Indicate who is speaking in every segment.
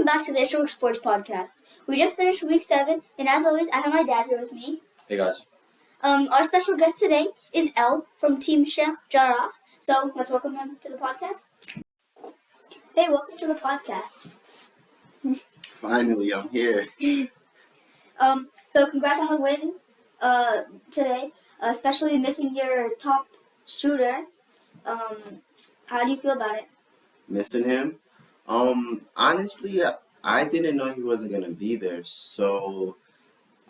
Speaker 1: back to the Ishmael Sports Podcast. We just finished week 7, and as always, I have my dad here with me.
Speaker 2: Hey guys.
Speaker 1: Our special guest today is El from Team Sheikh Jarrah. So let's welcome him to the podcast. Hey, welcome to the podcast.
Speaker 3: Finally, I'm here.
Speaker 1: So congrats on the win today, especially missing your top shooter. How do you feel about it?
Speaker 3: Missing him? Honestly, I didn't know he wasn't gonna be there, so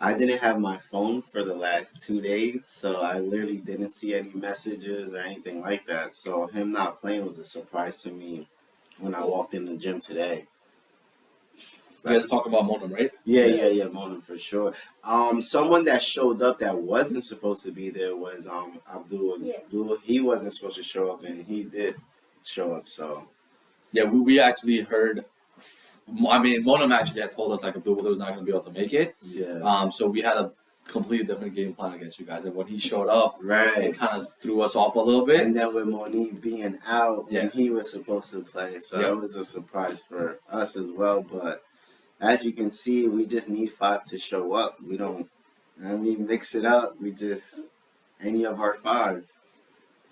Speaker 3: I didn't have my phone for the last 2 days, so I literally didn't see any messages or anything like that. So him not playing was a surprise to me when I walked in the gym today.
Speaker 2: You guys talk about Monum, right?
Speaker 3: Yeah, Monum for sure. Someone that showed up that wasn't supposed to be there was Abdul.
Speaker 1: Yeah.
Speaker 3: He wasn't supposed to show up, and he did show up. So
Speaker 2: Yeah, we actually heard. Monum actually had told us like Abdul was not going to be able to make it.
Speaker 3: yeah.
Speaker 2: So we had a completely different game plan against you guys, and when he showed up,
Speaker 3: Right.
Speaker 2: it kind of threw us off a little bit.
Speaker 3: And then with Monique being out,
Speaker 2: Yeah.
Speaker 3: when he was supposed to play, so
Speaker 2: Yep.
Speaker 3: it was a surprise for us as well. But as you can see, we just need 5 to show up. We don't, mix it up. We just any of our 5.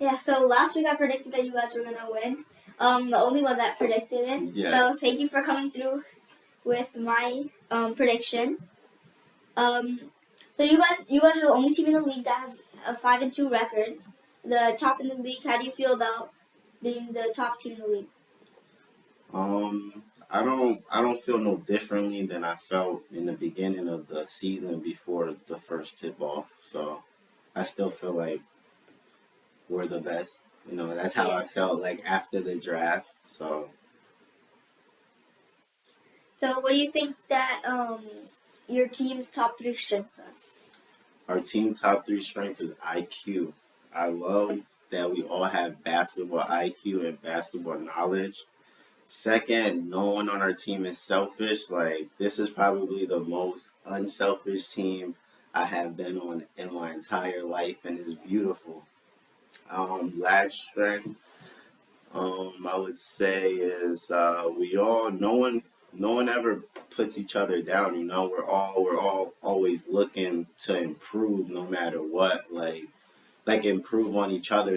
Speaker 1: Yeah, so last week I predicted that you guys were going to win. The only one that predicted it.
Speaker 3: Yes.
Speaker 1: So thank you for coming through with my prediction. So you guys are the only team in the league that has a 5-2 record. The top in the league. How do you feel about being the top team in the league?
Speaker 3: I don't feel no differently than I felt in the beginning of the season before the first tip off. So I still feel like we're the best. That's how I felt like after the draft. So
Speaker 1: what do you think that your team's top 3 strengths are?
Speaker 3: our team top 3 strengths is IQ. I love that we all have basketball IQ and basketball knowledge. Second, no one on our team is selfish. Like, this is probably the most unselfish team I have been on in my entire life, and it's beautiful. Last strength, I would say is no one ever puts each other down. We're all always looking to improve no matter what. Like improve on each other,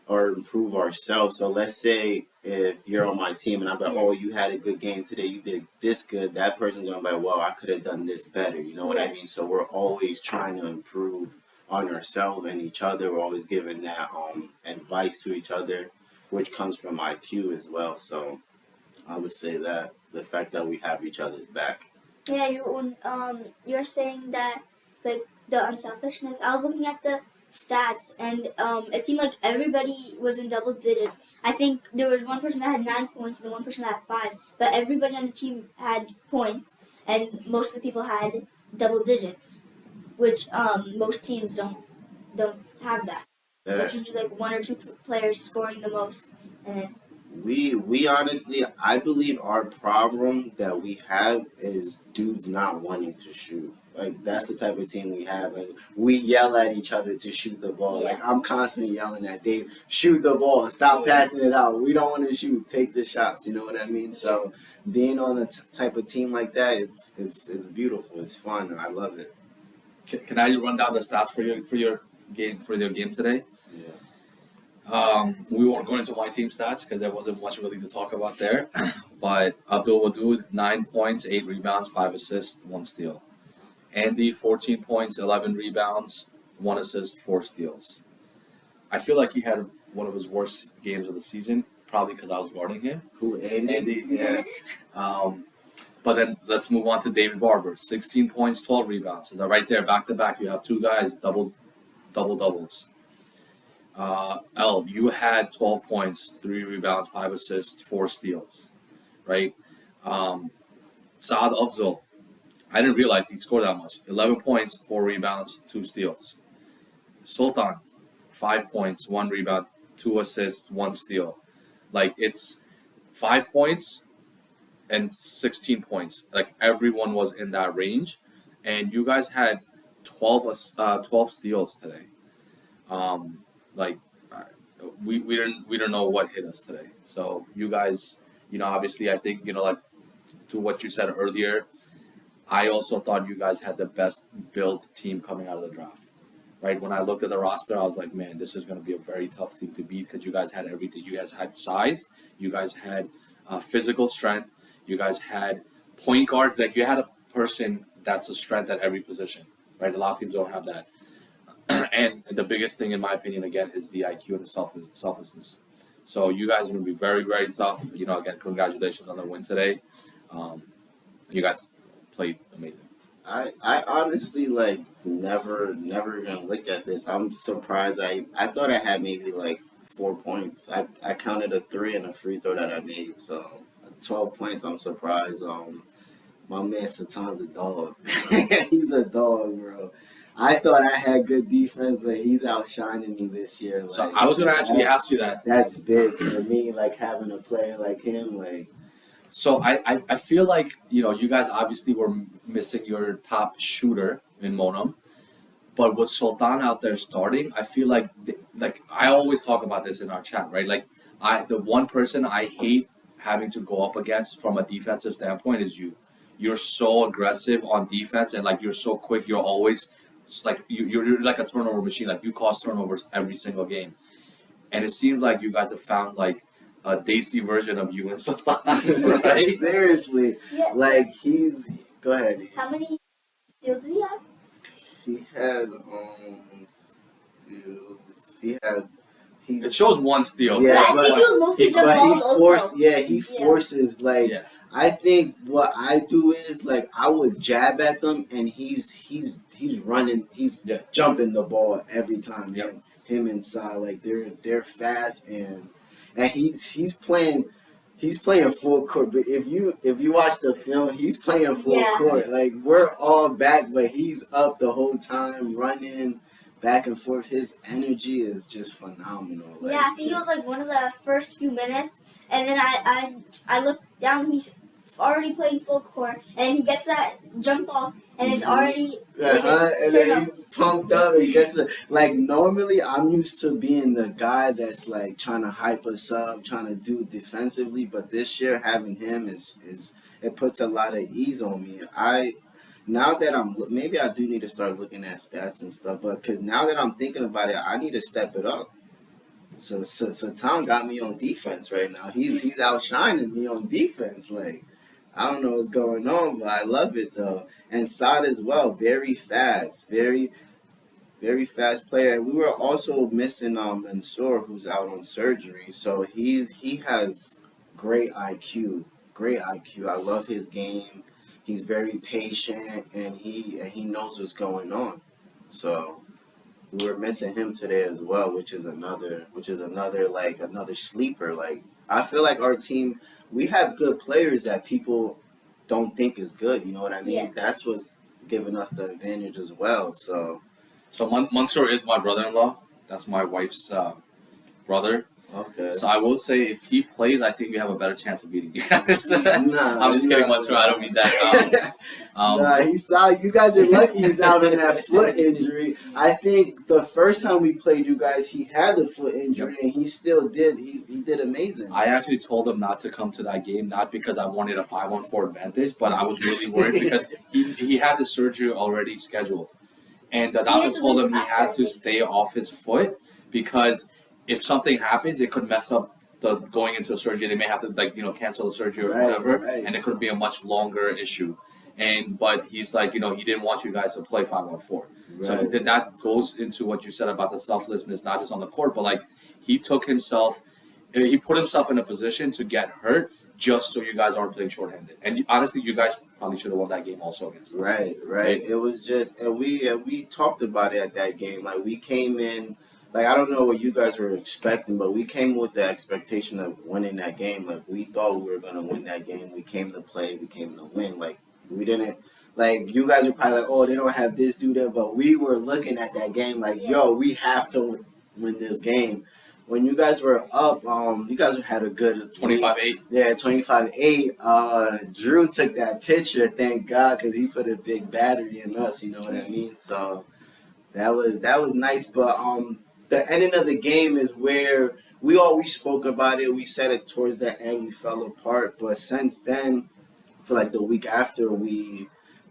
Speaker 3: or improve ourselves. So let's say if you're on my team and I'm like, oh, you had a good game today, you did this good, that person's gonna be like, well, I could have done this better. You know what I mean? So we're always trying to improve on ourselves and each other. We're always giving that advice to each other, which comes from IQ as well. So I would say that the fact that we have each other's back.
Speaker 1: Yeah, you're saying that like the unselfishness. I was looking at the stats, and it seemed like everybody was in double digits. I think there was one person that had 9 points and one person that had 5, but everybody on the team had points, and most of the people had double digits, which most teams don't have that. It's usually like 1 or 2 players scoring the most, and then
Speaker 3: We honestly, I believe our problem that we have is dudes not wanting to shoot. Like, that's the type of team we have. Like, we yell at each other to shoot the ball.
Speaker 1: Yeah.
Speaker 3: Like, I'm constantly yelling at Dave, shoot the ball, stop passing it out. We don't want to shoot, take the shots. You know what I mean? So being on a type of team like that, it's beautiful. It's fun, and I love it.
Speaker 2: Can I run down the stats for your game today?
Speaker 3: Yeah.
Speaker 2: We won't go into my team stats because there wasn't much really to talk about there. But Abdul Wadud, 9 points, 8 rebounds, 5 assists, 1 steal. Andy, 14 points, 11 rebounds, 1 assist, 4 steals. I feel like he had one of his worst games of the season, probably because I was guarding him.
Speaker 3: Who, Andy?
Speaker 2: Andy, yeah. But then let's move on to David Barber, 16 points, 12 rebounds. So right there, back to back, you have 2 guys doubles. You had 12 points, 3 rebounds, 5 assists, 4 steals, right? Saad Afzal, I didn't realize he scored that much. 11 points, 4 rebounds, 2 steals. Sultan, 5 points, 1 rebound, 2 assists, 1 steal. Like, it's 5 points and 16 points. Like, everyone was in that range. And you guys had 12 steals today. We didn't know what hit us today. So you guys, obviously I think, like to what you said earlier, I also thought you guys had the best built team coming out of the draft. Right? When I looked at the roster, I was like, man, this is going to be a very tough team to beat because you guys had everything. You guys had size. You guys had physical strength. You guys had point guards. Like you had a person that's a strength at every position. Right? A lot of teams don't have that. And the biggest thing, in my opinion, again, is the IQ and the selflessness. So you guys are going to be very, very tough. Again, congratulations on the win today. You guys played amazing.
Speaker 3: I honestly never even looked at this. I'm surprised. I thought I had maybe 4 points. I counted a 3 and a free throw that I made. So 12 points. I'm surprised. My man Satan's a dog. He's a dog, bro. I thought I had good defense, but he's outshining me this year.
Speaker 2: So I was going to actually ask you that.
Speaker 3: That's big for me. Having a player like him,
Speaker 2: So I feel like, you guys obviously were missing your top shooter in Monum. But with Sultan out there starting, I feel like I always talk about this in our chat, right? The one person I hate having to go up against from a defensive standpoint is you. You're so aggressive on defense and you're so quick. You're always you're like a turnover machine. You cause turnovers every single game. And it seems like you guys have found a Daisy version of you and Sultan, right?
Speaker 3: Seriously.
Speaker 1: Yeah.
Speaker 3: He's go ahead.
Speaker 1: How many steals did he have?
Speaker 3: He had steals.
Speaker 2: It shows one steal.
Speaker 3: Yeah,
Speaker 1: I think it was mostly jump balls also.
Speaker 3: He forces I think what I do is I would jab at them and he's running, he's jumping the ball every time.
Speaker 2: Yep.
Speaker 3: Him inside, they're fast and he's playing full court. But if you watch the film, he's playing full court. We're all back, but he's up the whole time running back and forth. His energy is just phenomenal.
Speaker 1: I think it was one of the first few minutes, and then I looked down. He's already playing full court, and he gets that jump ball, and it's already
Speaker 3: and then he's pumped up and gets it. Normally I'm used to being the guy that's trying to hype us up, trying to do defensively, but this year having him is it puts a lot of ease on me. Now that maybe I do need to start looking at stats and stuff, but because now that I'm thinking about it, I need to step it up. So Tom got me on defense right now. He's outshining me on defense. I don't know what's going on, but I love it though. And Saad as well, very fast, very, very fast player. We were also missing Mansour, who's out on surgery. So he has great IQ. I love his game. He's very patient and he knows what's going on. So we were missing him today as well, which is another another sleeper. I feel like our team, we have good players that people don't think is good. You know what I mean?
Speaker 1: Yeah.
Speaker 3: That's what's giving us the advantage as well. So
Speaker 2: Mansour is my brother-in-law. That's my wife's brother.
Speaker 3: okay.
Speaker 2: So I will say, if he plays, I think we have a better chance of beating you guys.
Speaker 3: Nah,
Speaker 2: I'm just kidding, Mansour. I don't mean that.
Speaker 3: He saw you guys are lucky he's out on that foot injury. I think the first time we played you guys, he had the foot injury and he still did. He did amazing.
Speaker 2: I actually told him not to come to that game, not because I wanted a 5-on-4 advantage, but I was really worried because he had the surgery already scheduled. And the doctor told him he had to stay off his foot because if something happens, it could mess up the going into surgery. They may have to cancel the surgery or whatever, and it could be a much longer issue. But he's he didn't want you guys to play 5-on-4.
Speaker 3: Right.
Speaker 2: So that goes into what you said about the selflessness, not just on the court, but he put himself in a position to get hurt just so you guys aren't playing shorthanded. And honestly, you guys probably should have won that game also against us.
Speaker 3: Right. It was just, and we talked about it at that game. We came in. I don't know what you guys were expecting, but we came with the expectation of winning that game. We thought we were going to win that game. We came to play. We came to win. We didn't, you guys were probably oh, they don't have this, do that. But we were looking at that game yo, we have to win this game. When you guys were up, you guys had a good
Speaker 2: 25-8.
Speaker 3: Yeah, 25-8. Drew took that picture, thank God, because he put a big battery in us, you know what I mean? So that was nice. But the ending of the game is where we always spoke about it. We said it towards the end. We fell apart. But since then, feel like the week after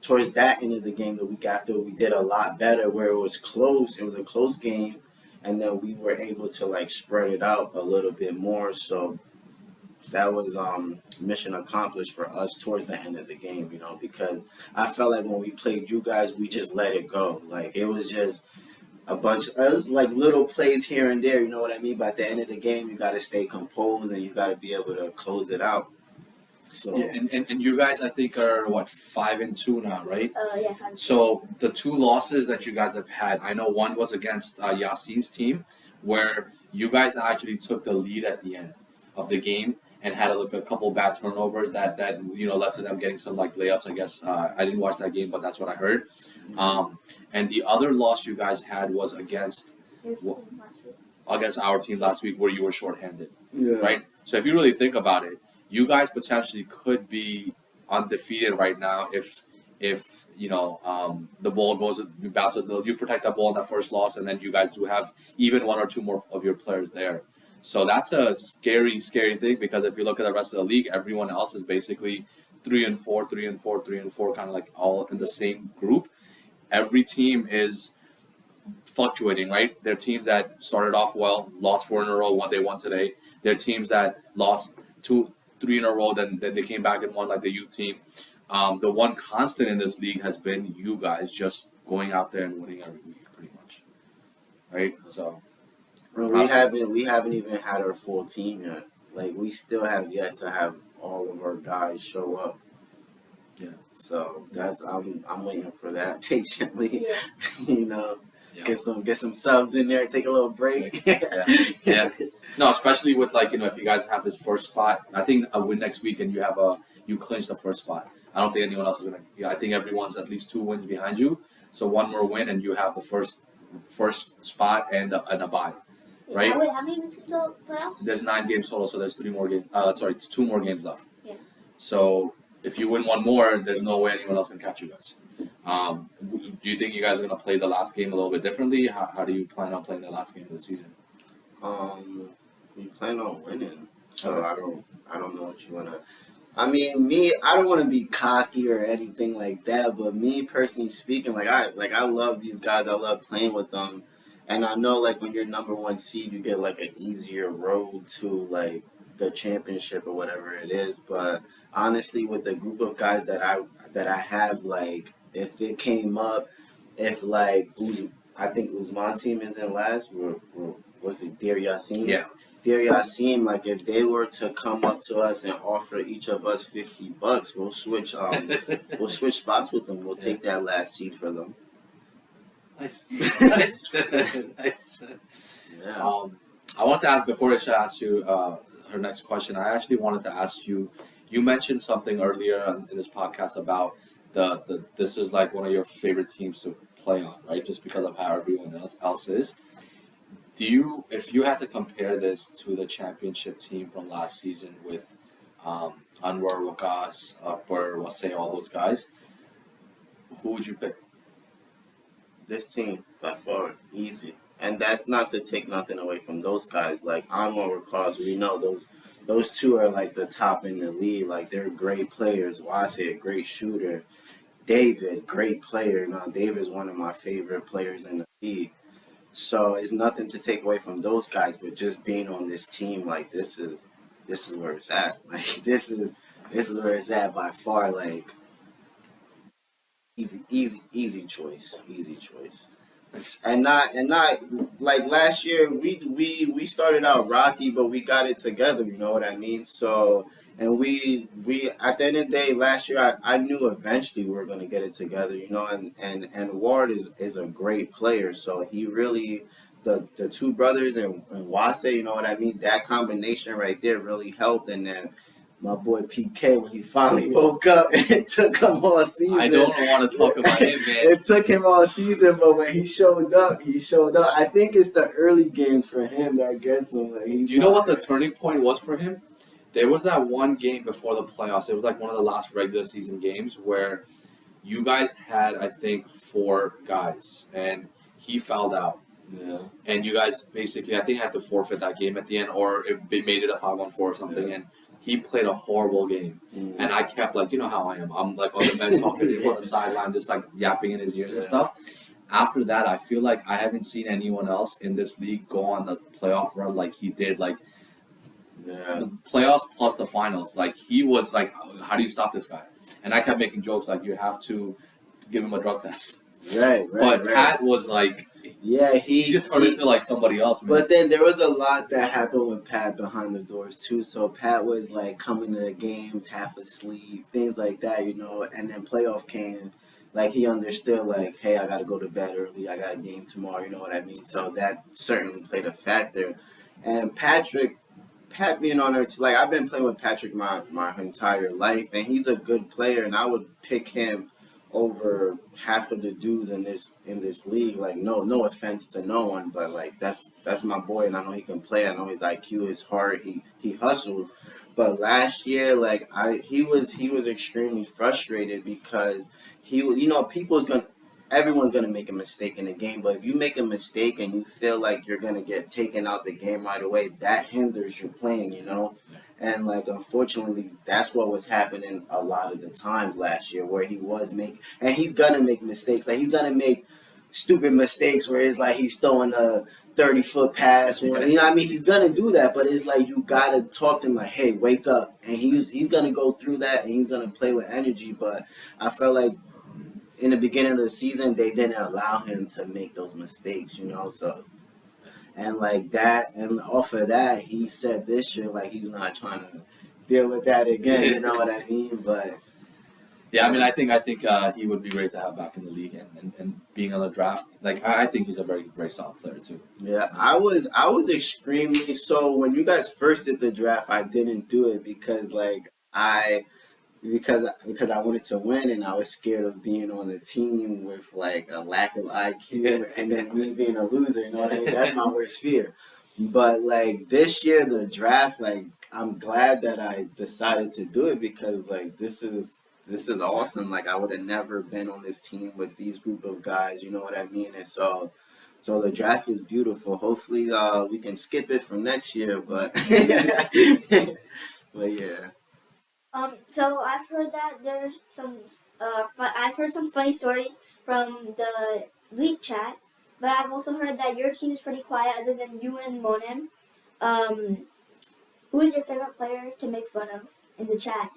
Speaker 3: towards that end of the game, the week after we did a lot better where it was close. It was a close game, and then we were able to like spread it out a little bit more. So that was mission accomplished for us towards the end of the game, because I felt like when we played you guys, we just let it go. Like it was just it was like little plays here and there, you know what I mean? But at the end of the game, you got to stay composed and you got to be able to close it out. So
Speaker 2: Yeah, and you guys, I think, are what 5-2 now, right?
Speaker 1: Yeah, 5-2.
Speaker 2: So the two losses that you guys have had, I know one was against Yasin's team, where you guys actually took the lead at the end of the game and had a couple bad turnovers that led to them getting some like layups. I guess I didn't watch that game, but that's what I heard. And the other loss you guys had was against our team last week, where you were shorthanded, right? So if you really think about it, you guys potentially could be undefeated right now if the ball goes, you protect that ball in that first loss, and then you guys do have even one or two more of your players there. So that's a scary thing, because if you look at the rest of the league, everyone else is basically 3-4, 3-4, 3-4, kind of like all in the same group. Every team is fluctuating, right? There are teams that started off well, lost 4 in a row, they won today. There are teams that lost 2-3 in a row, then they came back and won, like the youth team. The one constant in this league has been you guys just going out there and winning every week, pretty much, right? So
Speaker 3: we haven't even had our full team yet. Like we still have yet to have all of our guys show up.
Speaker 2: Yeah.
Speaker 3: So I'm waiting for that patiently.
Speaker 1: Yeah.
Speaker 3: Get some subs in there, take a little break.
Speaker 2: Yeah. No, especially with if you guys have this first spot, I think win next week and you clinch the first spot. I don't think anyone else is gonna. Yeah, I think everyone's at least 2 wins behind you. So one more win and you have the first spot and a bye, right?
Speaker 1: Wait, how many weeks until playoffs?
Speaker 2: There's 9 games total, so there's 2 more games left.
Speaker 1: Yeah.
Speaker 2: So if you win one more, there's no way anyone else can catch you guys. Do you think you guys are gonna play the last game a little bit differently? How do you plan on playing the last game of the season?
Speaker 3: We plan on winning, so
Speaker 2: Okay.
Speaker 3: I don't know what you wanna. I mean, I don't want to be cocky or anything like that, but me personally speaking, I love these guys. I love playing with them, and I know like when you're number 1 seed, you get like an easier road to like the championship or whatever it is. But honestly, with the group of guys that I have, like if it came up, if like I think Usman's team is in last, or was it Deir Yassin?
Speaker 2: Yeah.
Speaker 3: Deir Yassin, like if they were to come up to us and offer each of us $50, we'll switch spots with them. We'll take that last seat for them.
Speaker 2: Nice. Nice.
Speaker 3: Yeah.
Speaker 2: I want to ask, before I should ask you her next question, I actually wanted to ask you. You mentioned something earlier in this podcast about this is like one of your favorite teams to play on, right? Just because of how everyone else is. If you had to compare this to the championship team from last season with Anwar, Wakas, Akbar, Wasey, all those guys, who would you pick?
Speaker 3: This team, by far, easy. And that's not to take nothing away from those guys. Like Anwar Wakas, we know those two are like the top in the league. Like they're great players. Wasey, a great shooter. David, great player. Now David's one of my favorite players in the league. So it's nothing to take away from those guys, but just being on this team, like this is where it's at. Like this is where it's at by far. Like easy choice. And not like last year we started out rocky, but we got it together. You know what I mean? So. And we at the end of the day, last year I knew eventually we were gonna get it together, and Ward is a great player, so he really the two brothers and Wasey, you know what I mean? That combination right there really helped, and then my boy PK, when he finally woke up, it took him all season.
Speaker 2: I don't want to talk about him, man.
Speaker 3: It took him all season, but when he showed up, I think it's the early games for him that gets him. Like,
Speaker 2: Do you know what the turning point was for him? There was that one game before the playoffs. It was like one of the last regular season games where you guys had, I think, 4 guys, and he fouled out.
Speaker 3: Yeah.
Speaker 2: And you guys basically, I think, had to forfeit that game at the end, or it made it a 5-on-4 or something.
Speaker 3: Yeah.
Speaker 2: And he played a horrible game. And I kept like, you know how I am. I'm like on the bench talking to him on the sideline, just like yapping in his ears and stuff. After that, I feel like I haven't seen anyone else in this league go on the playoff run like he did. Like the playoffs plus the finals. Like he was like, how do you stop this guy? And I kept making jokes like you have to give him a drug test. But Pat was like, he just turned into like somebody else. Man.
Speaker 3: But then there was a lot that happened with Pat behind the doors too. So Pat was like coming to the games half asleep, things like that, you know. And then playoff came, like he understood, like, hey, I gotta go to bed early. I got a game tomorrow. You know what I mean? So that certainly played a factor. And Pat being on there, like I've been playing with Patrick my entire life, and he's a good player, and I would pick him over half of the dudes in this league. Like no offense to no one, but like that's my boy, and I know he can play. I know his IQ is hard. He hustles. But last year, like he was extremely frustrated because everyone's gonna make a mistake in the game. But if you make a mistake and you feel like you're gonna get taken out the game right away, that hinders your playing, you know. And like unfortunately, that's what was happening a lot of the times last year, where he was and he's gonna make mistakes. Like he's gonna make stupid mistakes where it's like he's throwing a 30-foot pass, or you know what I mean. He's gonna do that, but it's like you gotta talk to him like, hey, wake up. And he's gonna go through that, and he's gonna play with energy. But I felt like in the beginning of the season, they didn't allow him to make those mistakes, you know. So. And like that, and off of that, he said this year like he's not trying to deal with that again. You know what I mean? But
Speaker 2: yeah, I mean, I think he would be great to have back in the league and being on the draft. Like I think he's a very very solid player too.
Speaker 3: Yeah, I was extremely so when you guys first did the draft, I didn't do it because like because I wanted to win, and I was scared of being on a team with like a lack of IQ and then me being a loser. You know what I mean? That's my worst fear. But like this year, the draft, like I'm glad that I decided to do it because like this is awesome. Like I would have never been on this team with these group of guys. You know what I mean? And so the draft is beautiful. Hopefully, we can skip it from next year. But but yeah.
Speaker 1: So I've heard that there's some. I've heard some funny stories from the league chat, but I've also heard that your team is pretty quiet, other than you and Monem. Who is your favorite player to make fun of in the chat?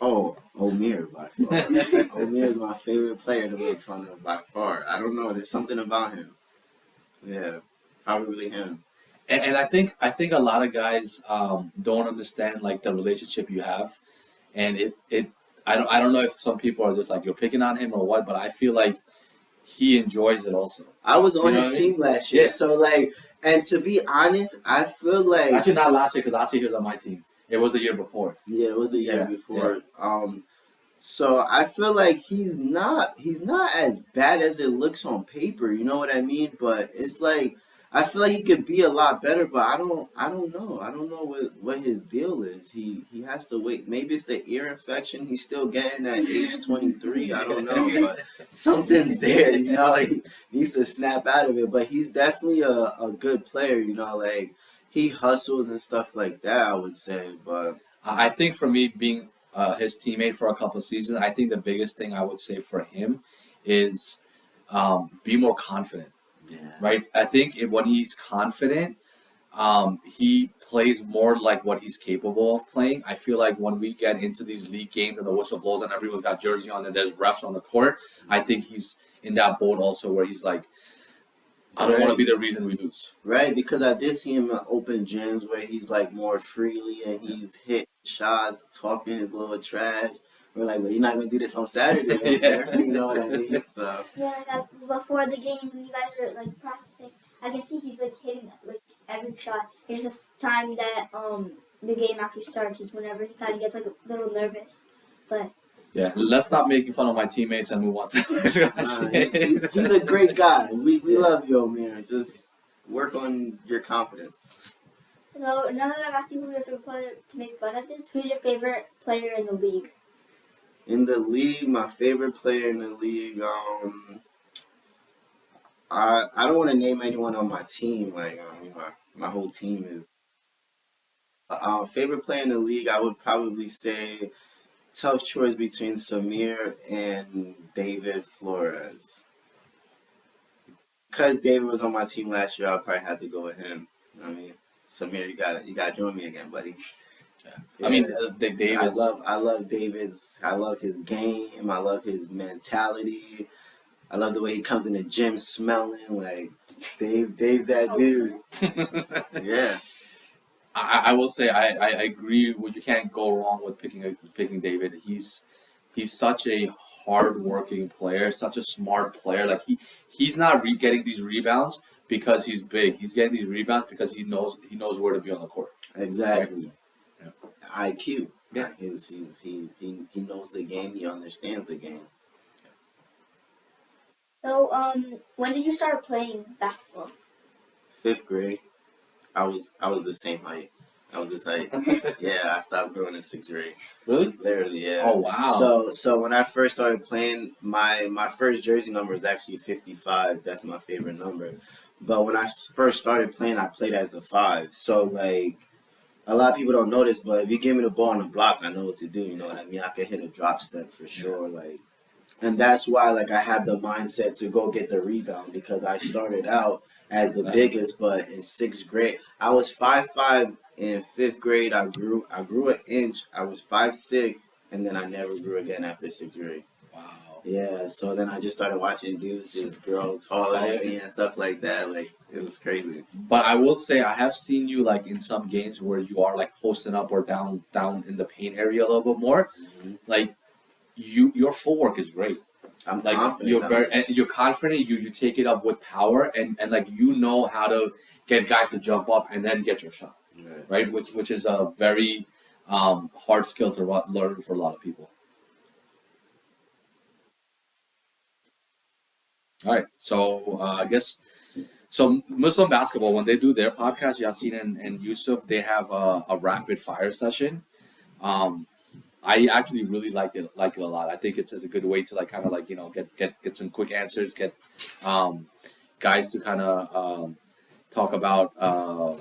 Speaker 3: Oh, Omer by far. Omer is my favorite player to make fun of by far. I don't know. There's something about him. Yeah, probably him.
Speaker 2: And I think a lot of guys don't understand like the relationship you have. And I don't know if some people are just like you're picking on him or what, but I feel like he enjoys it also.
Speaker 3: I was on his team last year, so like, and to be honest, I feel like
Speaker 2: actually not last year because last year he was on my team. It was the year before.
Speaker 3: Yeah, it was a year before. Yeah. So I feel like he's not as bad as it looks on paper. You know what I mean? But it's like I feel like he could be a lot better, but I don't know. I don't know what his deal is. He has to wait. Maybe it's the ear infection he's still getting at age 23. I don't know, but something's there. You know, he needs to snap out of it. But he's definitely a good player. You know, like he hustles and stuff like that. I would say, but
Speaker 2: I think for me being his teammate for a couple of seasons, I think the biggest thing I would say for him is be more confident.
Speaker 3: Yeah.
Speaker 2: Right. I think when he's confident, he plays more like what he's capable of playing. I feel like when we get into these league games and the whistle blows and everyone's got jersey on and there's refs on the court, I think he's in that boat also where he's like, I don't want to be the reason we lose.
Speaker 3: Right, because I did see him in open gyms where he's like more freely and he's hitting shots, talking his little trash. We're like, well, you're not gonna do this on Saturday, you know what I mean? So
Speaker 1: yeah, like before the game when you guys were like practicing, I can see he's like hitting like every shot. It's just time that the game actually starts is whenever he kind of gets like a little nervous, but.
Speaker 2: Yeah, let's stop making fun of my teammates and move on to this question.
Speaker 3: He's a great guy. We love you, man. Just work on your confidence.
Speaker 1: So now that I've asked you who your favorite player to make fun of is, who's your favorite player in the league?
Speaker 3: In the league, my favorite player in the league, I don't want to name anyone on my team. Like, my whole team is Favorite player in the league, I would probably say tough choice between Samir and David Flores. Because David was on my team last year, I probably had to go with him. I mean, Samir, you gotta join me again, buddy.
Speaker 2: I mean,
Speaker 3: Yeah.
Speaker 2: Davis.
Speaker 3: I love David's. I love his game. I love his mentality. I love the way he comes in the gym smelling like Dave's that dude. Yeah,
Speaker 2: I will say I agree. You can't go wrong with picking David. He's such a hardworking player, such a smart player. Like he's not getting these rebounds because he's big. He's getting these rebounds because he knows where to be on the court.
Speaker 3: exactly.
Speaker 2: Right?
Speaker 3: IQ.
Speaker 2: Yeah.
Speaker 3: He knows the game. He understands the game.
Speaker 1: So, when did you start playing basketball?
Speaker 3: 5th grade. I was the same height. I was this height. Yeah, I stopped growing in 6th grade.
Speaker 2: Really?
Speaker 3: Literally, yeah.
Speaker 2: Oh wow.
Speaker 3: So when I first started playing, my first jersey number is actually 55. That's my favorite number. But when I first started playing, I played as the 5. So like a lot of people don't know this, but if you give me the ball on the block, I know what to do. You know what I mean? I could hit a drop step for sure. Like, and that's why like I had the mindset to go get the rebound because I started out as the biggest, but in 6th grade I was 5'5". In 5th grade, I grew an inch. I was 5'6", and then I never grew again after 6th grade.
Speaker 2: Wow.
Speaker 3: Yeah, so then I just started watching dudes just grow taller than me and stuff like that. Like it was crazy.
Speaker 2: But I will say I have seen you like in some games where you are like posting up or down in the paint area a little bit more.
Speaker 3: Mm-hmm.
Speaker 2: Like your footwork is great.
Speaker 3: I'm
Speaker 2: Like
Speaker 3: confident.
Speaker 2: you're confident. You take it up with power and like you know how to get guys to jump up and then get your shot. Right, which is a very hard skill to learn for a lot of people. All right, so I guess so. Muslim basketball when they do their podcast, Yasin and Yusuf, they have a rapid fire session. Um, I actually really like it a lot. I think it's a good way to like kind of like get some quick answers, get guys to kind of talk about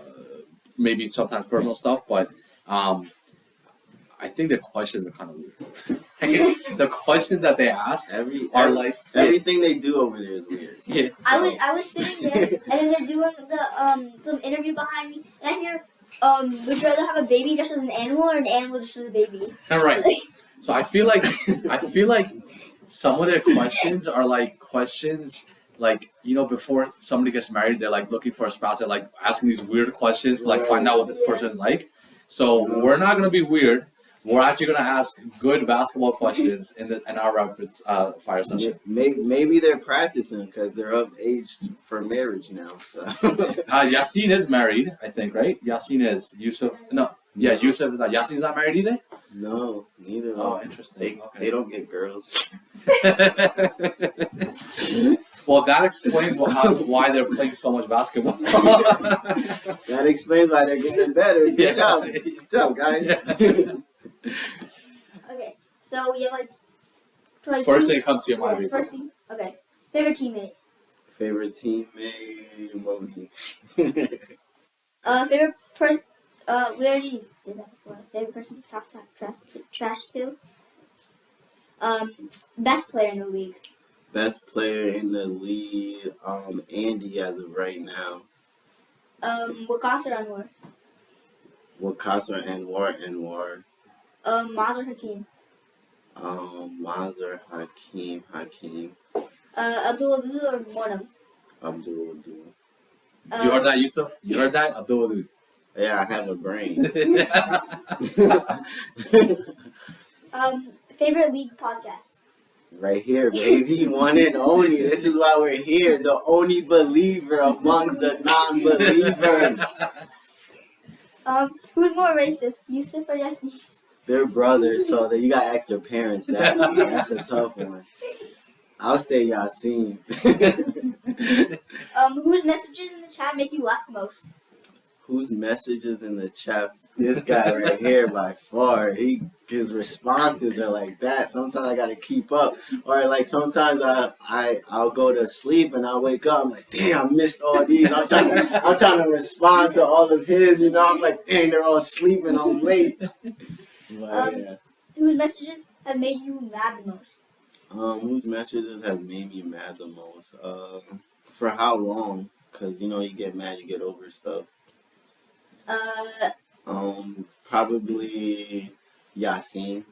Speaker 2: maybe sometimes personal stuff, but I think the questions are kind of weird. The questions that they ask are like
Speaker 3: Everything they do over there is weird.
Speaker 2: Yeah.
Speaker 1: I was sitting there, and then they're doing the some interview behind me, and I hear, would you rather have a baby just as an animal or an animal just as a baby?
Speaker 2: Right. So I feel like some of their questions are like questions like before somebody gets married, they're like looking for a spouse. They're like asking these weird questions to like find out what this person is like. So we're not gonna be weird. We're actually gonna ask good basketball questions in our rapid fire session.
Speaker 3: Maybe they're practicing because they're of age for marriage now. So
Speaker 2: Yasin is married, I think, right? Yasin is. Yusuf, no. Yeah, Yusuf is not. Yasin's not married either?
Speaker 3: no, neither.
Speaker 2: Oh, interesting.
Speaker 3: They don't get girls.
Speaker 2: Well, that explains why they're playing so much basketball.
Speaker 3: That explains why they're getting better. Good job, guys.
Speaker 1: Okay, so you have like
Speaker 2: First thing comes to your mind.
Speaker 1: First thing, okay. Favorite teammate.
Speaker 3: Favorite teammate, Modi.
Speaker 1: Favorite person. We already did that before. Favorite person to talk trash to. Best player in the league.
Speaker 3: Best player in the league, Andy as of right now.
Speaker 1: Wakas or Anwar.
Speaker 3: Wakasa Anwar.
Speaker 1: Maz or Hakeem.
Speaker 3: Mazar Hakeem.
Speaker 1: Abdul Wadud or Monam.
Speaker 3: Abdul.
Speaker 2: You heard that, Yusuf? You heard that? Abdul.
Speaker 3: Yeah, I have a brain.
Speaker 1: Favorite league podcast.
Speaker 3: Right here, baby. One and only. This is why we're here. The only believer amongst the non-believers.
Speaker 1: Who's more racist, Yusuf or Yasin?
Speaker 3: They're brothers, so you gotta ask their parents that. That's a tough one. I'll say Yasin.
Speaker 1: Whose messages in the chat make you laugh most?
Speaker 3: Whose messages in the chat? This guy right here, by far. He his responses are like that. Sometimes I gotta keep up, or like sometimes I'll go to sleep and I'll wake up. I'm like, damn, I missed all these. I'm trying to respond to all of his. You know, I'm like, dang, they're all sleeping. I'm late. But, yeah.
Speaker 1: Whose messages have made you mad the most?
Speaker 3: Whose messages have made me mad the most? For how long? Cause you know you get mad, you get over stuff. Probably Yasin,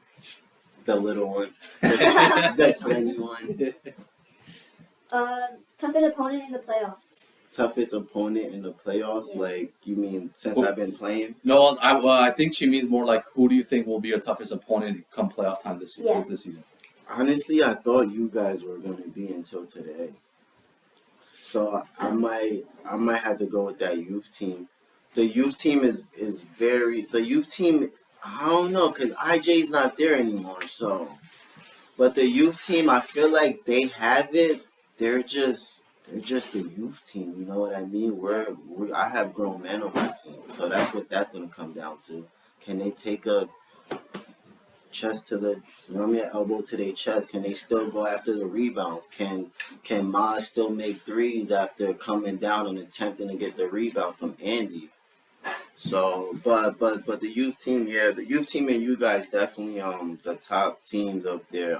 Speaker 3: the little one, the tiny one.
Speaker 1: Toughest opponent in the playoffs.
Speaker 3: Toughest opponent in the playoffs?
Speaker 1: Yeah.
Speaker 3: Like, you mean since I've been playing?
Speaker 2: No, I think she means more like who do you think will be your toughest opponent come playoff time this season?
Speaker 1: Yeah.
Speaker 2: This season.
Speaker 3: Honestly, I thought you guys were gonna be until today. So I might have to go with that youth team. The youth team is very the youth team. I don't know because IJ's not there anymore. So, but the youth team, I feel like they have it. They're just the youth team. You know what I mean? I have grown men on my team, so that's what that's gonna come down to. Can they take a chest to the, you know what I mean, elbow to their chest? Can they still go after the rebounds? Can Maz still make threes after coming down and attempting to get the rebound from Andy? So, but the youth team, yeah, the youth team and you guys definitely the top teams up there.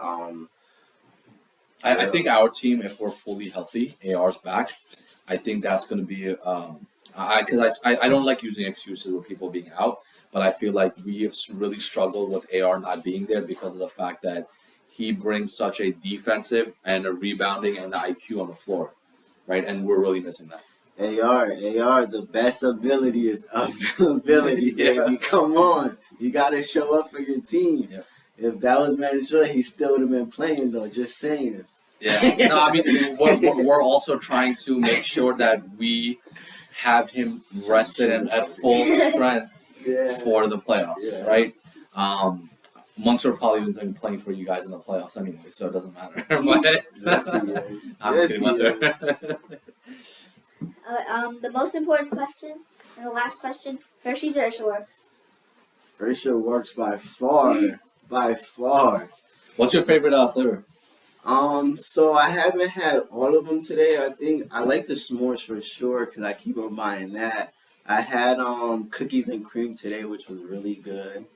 Speaker 2: I think our team, if we're fully healthy, AR's back. I think that's going to be because I don't like using excuses with people being out, but I feel like we have really struggled with AR not being there because of the fact that he brings such a defensive and a rebounding and the IQ on the floor, right? And we're really missing that.
Speaker 3: AR, the best ability is availability,
Speaker 2: Yeah.
Speaker 3: baby. Come on, you gotta show up for your team.
Speaker 2: Yeah.
Speaker 3: If that was Manchester, he still would have been playing though. Just saying.
Speaker 2: Yeah. No, I mean we're also trying to make sure that we have him rested and at full strength for the playoffs, right? Munster probably been playing for you guys in the playoffs anyway, so it doesn't matter. But I'm just kidding, Munster.
Speaker 1: The most important question and the last question: Hershey's or Ursula Works?
Speaker 3: Ursula Works by far, by far.
Speaker 2: What's your favorite flavor?
Speaker 3: So I haven't had all of them today. I think I like the s'mores for sure because I keep on buying that. I had cookies and cream today, which was really good.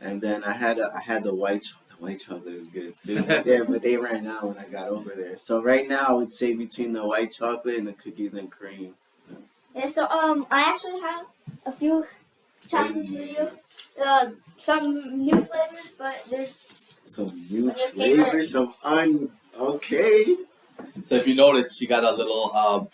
Speaker 3: And then I had the white chocolate. The white chocolate was good too. But they ran out when I got over there. So right now I would say between the white chocolate and the cookies and cream.
Speaker 1: Yeah. So I actually have a few chocolates for you. Some new flavors, but there's
Speaker 3: some new
Speaker 1: What's your favorite?
Speaker 3: flavors. Okay.
Speaker 2: So if you notice, she got a little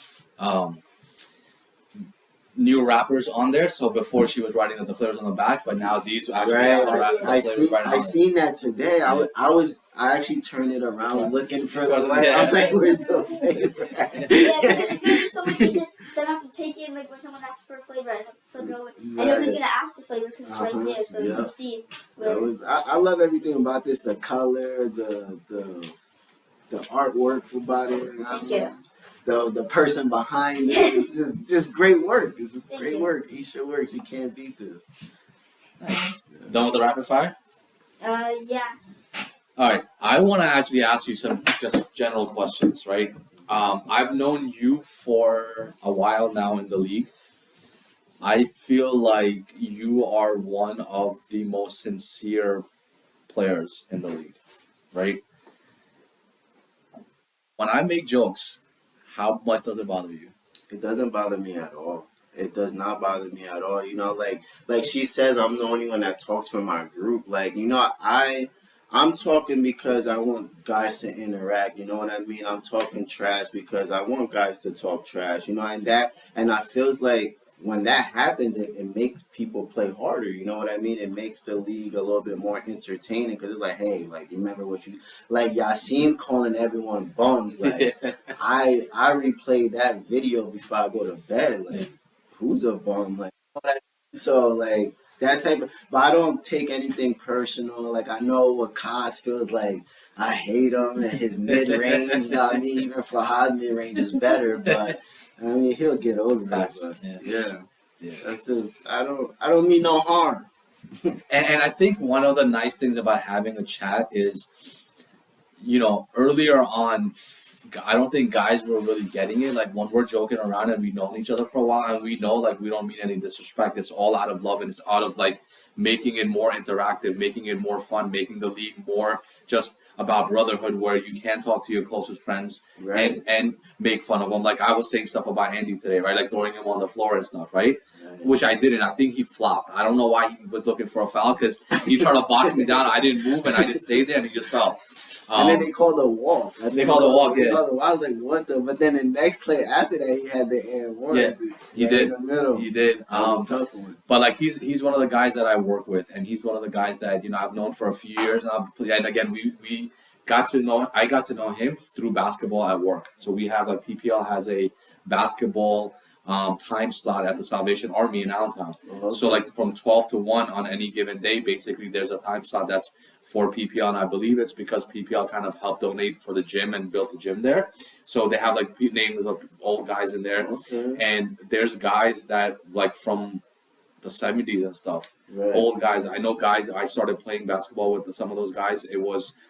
Speaker 2: new wrappers on there. So before she was writing the flavors on the back, but now these actually have the flavors right on
Speaker 3: I seen that today.
Speaker 2: Yeah.
Speaker 3: I actually turned it around looking for the light. I'm like, where's the flavor?
Speaker 1: Yeah, because there's gonna be so much you can. So I have to take it like when someone asks for a flavor, I flip it over. I know who's gonna ask for flavor because it's right there, so you can see.
Speaker 3: I love everything about this. The color, the artwork about it.
Speaker 1: Thank you.
Speaker 3: The person behind it. It's just great work. It's just
Speaker 1: Thank
Speaker 3: great
Speaker 1: you.
Speaker 3: work. Isha Works. You can't beat this.
Speaker 2: Nice. Done with the rapid fire?
Speaker 1: Yeah.
Speaker 2: All right. I want to actually ask you some just general questions, right? I've known you for a while now in the league. I feel like you are one of the most sincere players in the league, right? When I make jokes, how much does it bother you?
Speaker 3: It doesn't bother me at all. It does not bother me at all. You know, like she says, I'm the only one that talks for my group. Like, you know, I'm talking because I want guys to interact. You know what I mean? I'm talking trash because I want guys to talk trash. You know, and I feels like when that happens, it makes people play harder. You know what I mean? It makes the league a little bit more entertaining because it's like, hey, like, remember what you like? Yasin calling everyone bums. Like, I replay that video before I go to bed. Like, who's a bum? Like, you know what I mean? So like that type of. But I don't take anything personal. Like, I know what Kaz feels like. I hate him and his mid range. You know what I mean? Even for Haas, mid range is better, but. I mean, he'll get over it, but yeah. That's just I don't mean no harm.
Speaker 2: And I think one of the nice things about having a chat is, earlier on, I don't think guys were really getting it. Like when we're joking around and we've known each other for a while and we know like we don't mean any disrespect. It's all out of love and it's out of like making it more interactive, making it more fun, making the league more just about brotherhood where you can talk to your closest friends
Speaker 3: Right.
Speaker 2: and make fun of them. Like I was saying stuff about Andy today, right? Like throwing him on the floor and stuff, right?
Speaker 3: Right.
Speaker 2: Which I didn't. I think he flopped. I don't know why he was looking for a foul because he tried to box me down. I didn't move and I just stayed there and he just fell.
Speaker 3: And then they called a walk.
Speaker 2: They called a walk, yeah.
Speaker 3: I was like, what the? But then the next play after that, he had the and one.
Speaker 2: Yeah, he
Speaker 3: right
Speaker 2: did.
Speaker 3: In the middle.
Speaker 2: He did.
Speaker 3: That was a tough one.
Speaker 2: But like he's one of the guys that I work with, and he's one of the guys that I've known for a few years. And again, we got to know. I got to know him through basketball at work. So we have like PPL has a basketball time slot at the Salvation Army in Allentown.
Speaker 3: Okay.
Speaker 2: So like from 12 to 1 on any given day, basically there's a time slot that's for PPL, and I believe it's because PPL kind of helped donate for the gym and built the gym there. So they have like names of old guys in there,
Speaker 3: Okay.
Speaker 2: and there's guys that like from the 70s and stuff,
Speaker 3: Right.
Speaker 2: old guys. I know guys. I started playing basketball with some of those guys. It was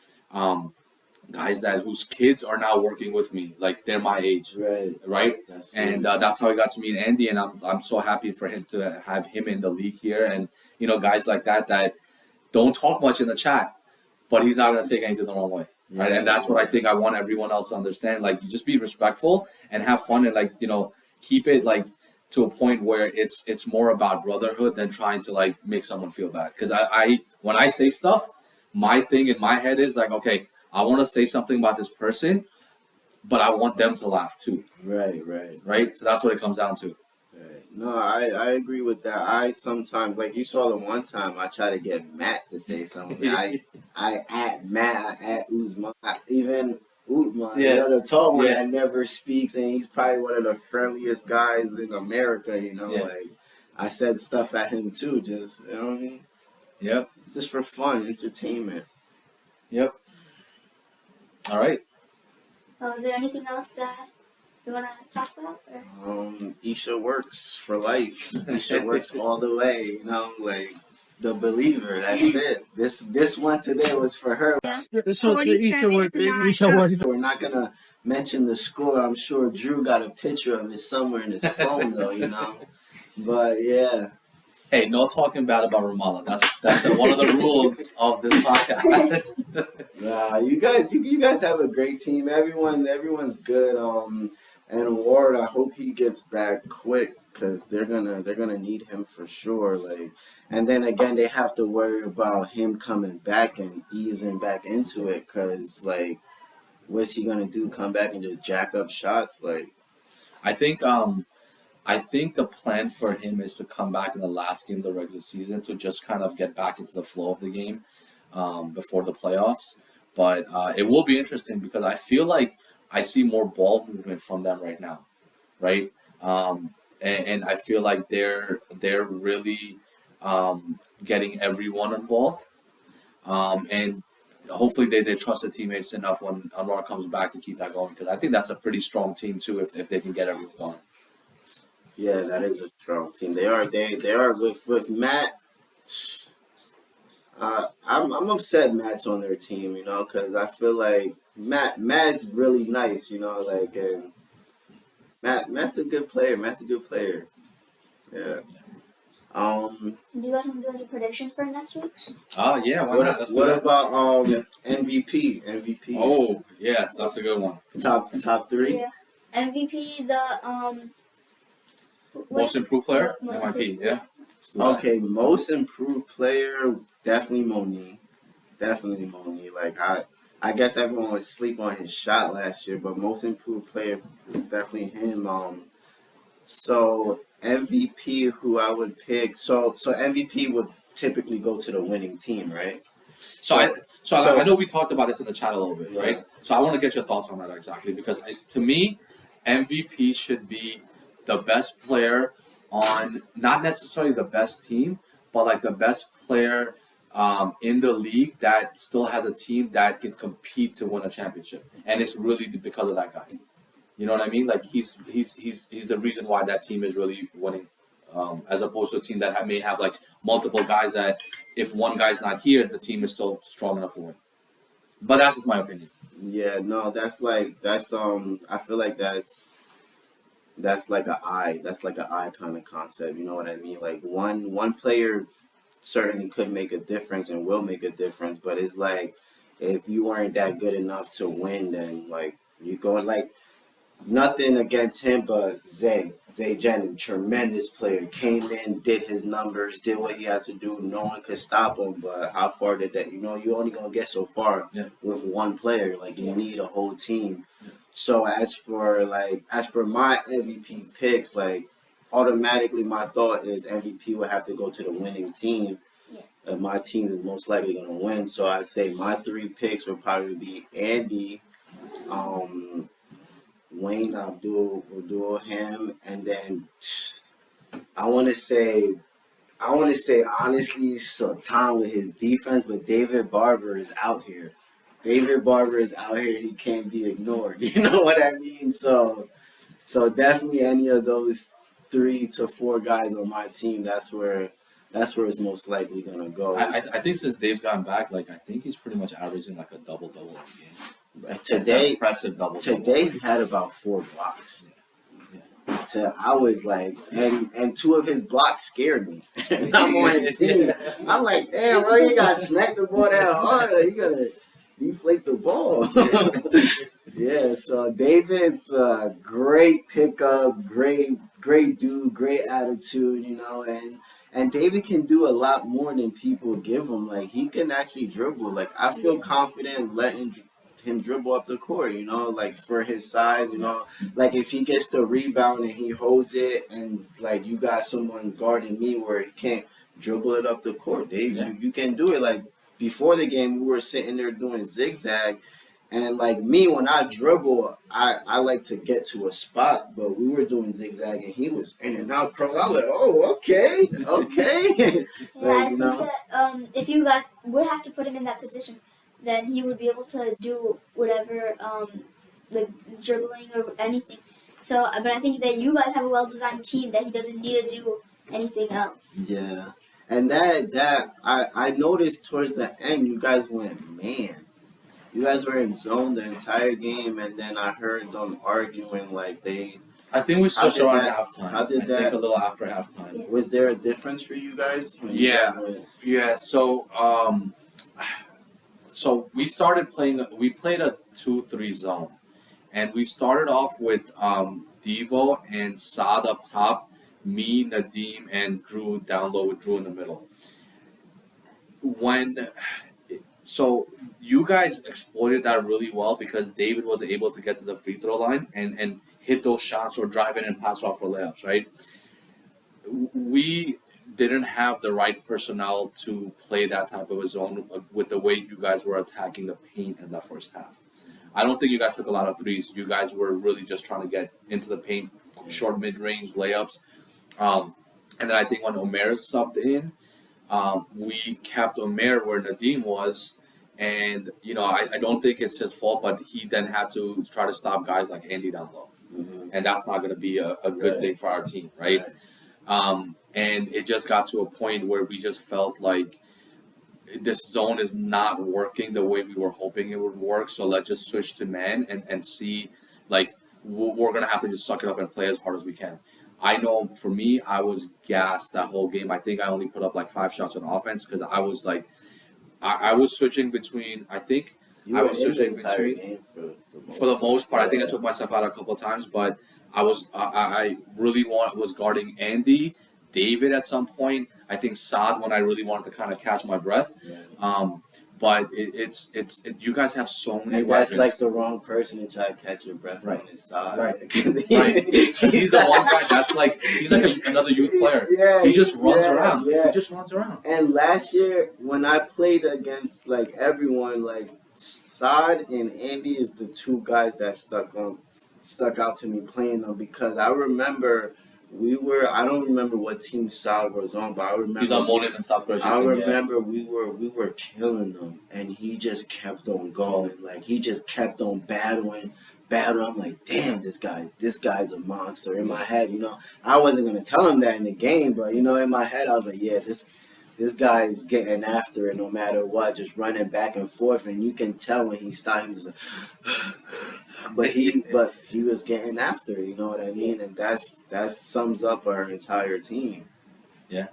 Speaker 2: guys that whose kids are now working with me, like they're my age,
Speaker 3: Right.
Speaker 2: right?
Speaker 3: That's
Speaker 2: And that's how I got to meet Andy, and I'm so happy for him to have him in the league here, and guys like that don't talk much in the chat, but he's not going to take anything the wrong way, right?
Speaker 3: Yeah.
Speaker 2: And that's what I think I want everyone else to understand. Like, you just be respectful and have fun, and like keep it like to a point where it's more about brotherhood than trying to like make someone feel bad. Because I when I say stuff, my thing in my head is like, okay, I want to say something about this person, but I want them to laugh too,
Speaker 3: Right.
Speaker 2: right? So that's what it comes down to.
Speaker 3: Right. No, I agree with that. I sometimes, like you saw the one time, I try to get Matt to say something. I at Matt, I at Uzman, even Utman,
Speaker 2: Yeah.
Speaker 3: the tall one
Speaker 2: Yeah.
Speaker 3: that never speaks, and he's probably one of the friendliest guys in America.
Speaker 2: Yeah.
Speaker 3: Like I said stuff at him too, just what I mean,
Speaker 2: Yep.
Speaker 3: just for fun, entertainment.
Speaker 2: Yep. All right.
Speaker 1: Is there anything else that you want to talk about? Or?
Speaker 3: Isha works for life. Isha works all the way. Like the believer. That's it. This one today was for her.
Speaker 4: This was the Easter work. Easter work.
Speaker 3: We're not gonna mention the score. I'm sure Drew got a picture of it somewhere in his phone, though. But yeah.
Speaker 2: Hey, no talking bad about Ramallah. That's one of the rules of this podcast.
Speaker 3: Nah, you guys have a great team. Everyone's good. And Ward, I hope he gets back quick because they're gonna need him for sure. And then again, they have to worry about him coming back and easing back into it because what's he gonna do? Come back and just jack up shots?
Speaker 2: I think the plan for him is to come back in the last game of the regular season to just kind of get back into the flow of the game before the playoffs. But it will be interesting because I feel like I see more ball movement from them right now, right? And I feel like they're really getting everyone involved, and hopefully they trust the teammates enough when Anwar comes back to keep that going because I think that's a pretty strong team too if they can get everyone going.
Speaker 3: Yeah, that is a strong team. They are with Matt. I'm upset Matt's on their team, because I feel like Matt's really nice, and Matt's a good player. Yeah.
Speaker 1: Do you let him do any predictions for next week?
Speaker 2: Oh yeah, why not? Let's do
Speaker 3: What
Speaker 2: that.
Speaker 3: about MVP? MVP.
Speaker 2: Oh yes, that's a good one.
Speaker 3: Top three.
Speaker 1: Yeah. MVP, the
Speaker 2: Most improved player,
Speaker 1: Most
Speaker 2: MIP.
Speaker 1: improved,
Speaker 2: Yeah. Let's do that.
Speaker 3: Okay, most improved player, definitely Moni. I guess everyone would sleep on his shot last year, but most improved player is definitely him. So MVP, who I would pick. So MVP would typically go to the winning team, right?
Speaker 2: So I know we talked about this in the chat a little bit,
Speaker 3: Yeah.
Speaker 2: right? So I want to get your thoughts on that exactly because to me, MVP should be the best player on not necessarily the best team, but like the best player in the league that still has a team that can compete to win a championship, and it's really because of that guy. You know what I mean? Like he's the reason why that team is really winning as opposed to a team that may have like multiple guys that if one guy's not here, the team is still strong enough to win. But that's just my opinion.
Speaker 3: Yeah, no, I feel like that's like a eye kind of concept. You know what I mean? Like one player certainly could make a difference and will make a difference, but it's like if you weren't that good enough to win, then like you go like nothing against him, but Zay Jennings, tremendous player, came in, did his numbers, did what he has to do. No one could stop him. But how far did that? You know, you're only gonna get so far with one player. Like you need a whole team. So as for my MVP picks, like automatically my thought is MVP would have to go to the winning team. My team is most likely gonna win. So I'd say my 3 picks would probably be Andy, Wayne Abdul him, and then I want to say honestly Sultan with his defense, but David Barber is out here. He can't be ignored. You know what I mean? So definitely any of those 3 to 4 guys on my team. That's where it's most likely gonna go.
Speaker 2: I think since Dave's gotten back, like I think he's pretty much averaging like a double-double a game.
Speaker 3: Today,
Speaker 2: impressive double.
Speaker 3: Today he had about 4 blocks. So I was like, and 2 of his blocks scared me. And I'm on his team. I'm like, damn, bro, you gotta smack the ball that hard. Like, you gotta deflate the ball. Yeah. So David's a great pickup, great dude, great attitude, you know, and David can do a lot more than people give him. Like he can actually dribble. Like I feel confident letting him dribble up the court, you know, like for his size, you know, like if he gets the rebound and he holds it and like you got someone guarding me where he can't dribble it up the court, Dave, you can do it. Like before the game, we were sitting there doing zigzag, and like me, when I dribble, I like to get to a spot, but we were doing zigzag and he was in and out cross. I was like, oh, okay.
Speaker 1: Yeah, I think that if you would have to put him in that position, then he would be able to do whatever, like dribbling or anything. So, but I think that you guys have a well-designed team that he doesn't need to do anything else.
Speaker 3: Yeah, and that I noticed towards the end, you guys went man. You guys were in zone the entire game, and then I heard them arguing like they.
Speaker 2: I think we switched around halftime.
Speaker 3: How did that?
Speaker 2: I think a little after halftime.
Speaker 3: Yeah. Was there a difference for you guys?
Speaker 2: Yeah. So we started playing. We played a 2-3 zone, and we started off with Devo and Saad up top, me, Nadim, and Drew down low with Drew in the middle. So you guys exploited that really well because David was able to get to the free throw line and hit those shots or drive in and pass off for layups, right? We didn't have the right personnel to play that type of a zone with the way you guys were attacking the paint in that first half. I don't think you guys took a lot of threes. You guys were really just trying to get into the paint, short mid-range layups. And then I think when Omer subbed in, we kept Omer where Nadim was. And, you know, I don't think it's his fault, but he then had to try to stop guys like Andy down low. Mm-hmm. And that's not going to be a good thing for our team, right? And it just got to a point where we just felt like this zone is not working the way we were hoping it would work. So let's just switch to man and see, like, we're going to have to just suck it up and play as hard as we can. I know for me, I was gassed that whole game. I think I only put up like 5 shots on offense because I was like, I was switching between, I think
Speaker 3: I was switching between
Speaker 2: for the most part. I think I took myself out a couple of times, but I really was guarding Andy, David at some point. I think Saad when I really wanted to kind of catch my breath. But it's you guys have so many
Speaker 3: and
Speaker 2: weapons.
Speaker 3: That's like the wrong person to try to catch your breath on his side.
Speaker 2: Right. He's the one guy that's like, he's like another youth player.
Speaker 3: Yeah.
Speaker 2: He just runs around.
Speaker 3: Yeah.
Speaker 2: He just runs around.
Speaker 3: And last year, when I played against like everyone, like Saad and Andy is the 2 guys that stuck out to me playing them because I remember I don't remember what team Saad was on, but I remember
Speaker 2: he's on Motive in South Korea.
Speaker 3: I remember we were killing them, and he just kept on going. Like he just kept on battling, battle. I'm like, damn, this guy's a monster. In my head, I wasn't gonna tell him that in the game, but in my head, I was like, yeah, this guy's getting after it no matter what, just running back and forth, and you can tell when he stopped, he was like, but he was getting after it. You know what I mean? And that sums up our entire team.
Speaker 2: Yeah.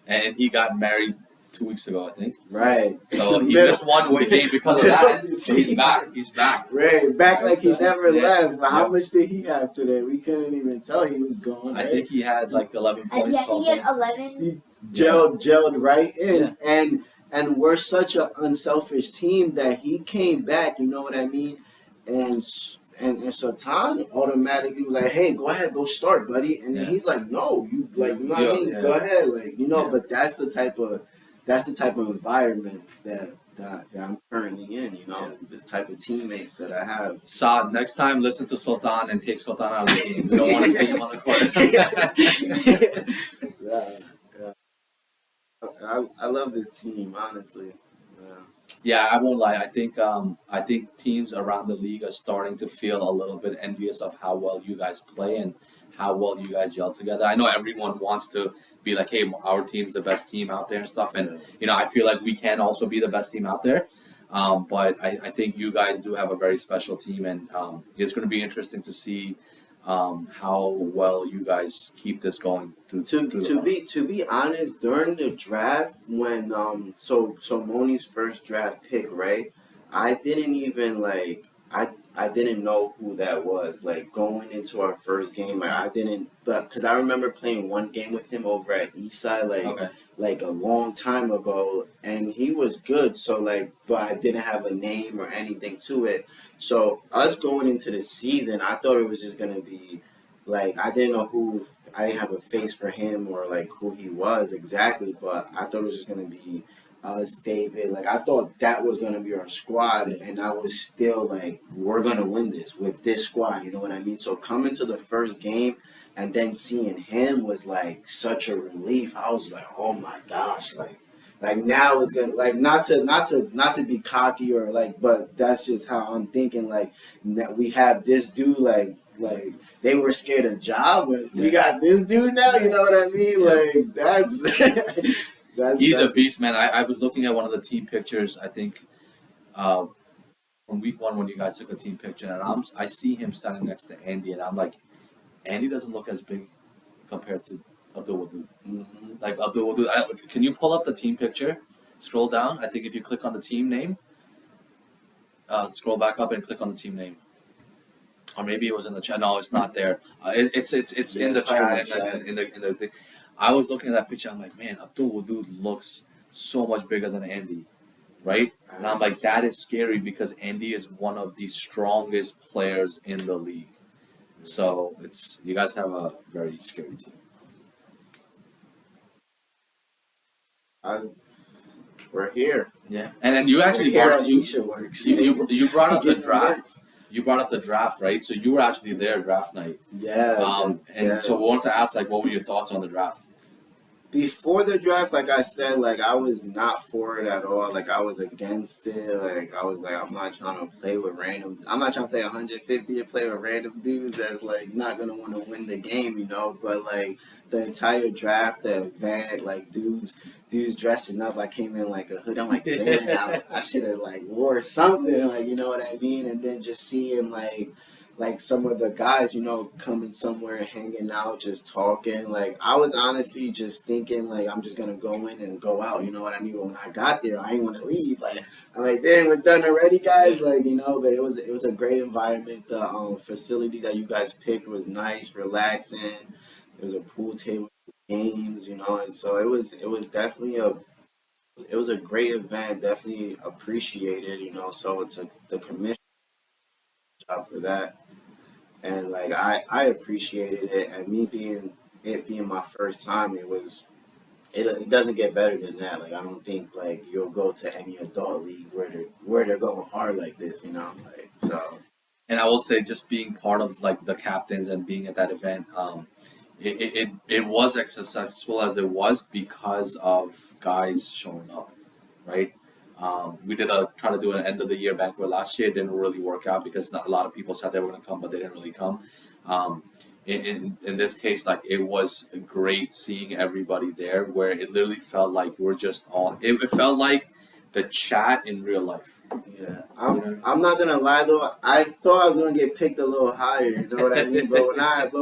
Speaker 2: And he got married 2 weeks ago, I think.
Speaker 3: Right.
Speaker 2: So he missed one game because of that. So he's back. He's back.
Speaker 3: Right. Back like he never
Speaker 2: Yeah.
Speaker 3: left. But how
Speaker 2: Yeah.
Speaker 3: much did he have today? We couldn't even tell he was gone.
Speaker 2: I
Speaker 3: Right?
Speaker 2: think he had like 11
Speaker 1: Yeah,
Speaker 2: points.
Speaker 1: I think he had 11.
Speaker 3: He gelled right in.
Speaker 2: Yeah.
Speaker 3: And we're such an unselfish team that he came back, you know what I mean? And Sultan automatically was like, hey, go ahead, go start, buddy. And then he's like, no, you like, you know what I mean? Go ahead, like, but that's the type of environment that I'm currently in, the type of teammates that I have.
Speaker 2: Saad, next time listen to Sultan and take Sultan out of the game. We don't want to see him on the court.
Speaker 3: Yeah. I love this team, honestly.
Speaker 2: Yeah, I won't lie. I think teams around the league are starting to feel a little bit envious of how well you guys play and how well you guys gel together. I know everyone wants to be like, hey, our team's the best team out there and stuff. And, I feel like we can also be the best team out there. But I think you guys do have a very special team. And it's going to be interesting to see how well you guys keep this going.
Speaker 3: To be honest, during the draft, when so Moni's first draft pick, right? I didn't even I didn't know who that was. Like going into our first game, I didn't, but because I remember playing one game with him over at Eastside, like a long time ago, and he was good. So but I didn't have a name or anything to it. So us going into the season, I thought it was just gonna be I didn't know who. I didn't have a face for him or who he was exactly, but I thought it was just gonna be us, David. I thought that was gonna be our squad, and I was still we're gonna win this with this squad. You know what I mean? So coming to the first game and then seeing him was such a relief. I was like, oh my gosh, now it's gonna not to be cocky or but that's just how I'm thinking. That we have this dude they were scared of Ja, but we got this dude now. You know what I mean? That's
Speaker 2: He's a beast, man. I was looking at one of the team pictures. I think from week one when you guys took a team picture, and I see him standing next to Andy, and I'm like, Andy doesn't look as big compared to Abdul Wadud.
Speaker 3: Mm-hmm.
Speaker 2: Abdul Wadud, can you pull up the team picture? Scroll down. I think if you click on the team name, scroll back up and click on the team name. Or maybe it was in the chat. No, it's not there. It's in the chat and in the thing. I was looking at that picture. I'm like, man, Abdul Wadud looks so much bigger than Andy, right? And I'm like, that is scary because Andy is one of the strongest players in the league. So you guys have a very scary team.
Speaker 3: We're here.
Speaker 2: Yeah, and then you actually brought up you brought up the draft. You brought up the draft, right? So you were actually there draft night.
Speaker 3: Yeah.
Speaker 2: So we wanted to ask, what were your thoughts on the draft?
Speaker 3: Before the draft, like I said, I was not for it at all. I was against it. I was I'm not trying to play with random. I'm not trying to play 150 and play with random dudes that's not gonna want to win the game, But the entire draft, the event, dudes dressing up. I came in like a hood. I'm like, damn, I should have wore something. You know what I mean? And then just seeing some of the guys, coming somewhere and hanging out, just talking. I was honestly just thinking, I'm just gonna go in and go out. You know what I mean? But when I got there, I didn't want to leave. I'm like, damn, we're done already, guys. But it was a great environment. The facility that you guys picked was nice, relaxing. There was a pool table, games, and so it was definitely a great event. Definitely appreciated, So to the commission job for that. And I appreciated it, and me being my first time, it doesn't get better than that. I don't think you'll go to any adult leagues where they're going hard like this, so.
Speaker 2: And I will say, just being part of the captains and being at that event, it was as successful as it was because of guys showing up, right? We did try to do an end of the year banquet last year. It didn't really work out because not a lot of people said they were going to come, but they didn't really come. In this case, like it was great seeing everybody there, where it literally felt like we're just all. It felt like the chat in real life.
Speaker 3: Yeah, I'm not gonna lie though. I thought I was gonna get picked a little higher. You know what I mean? But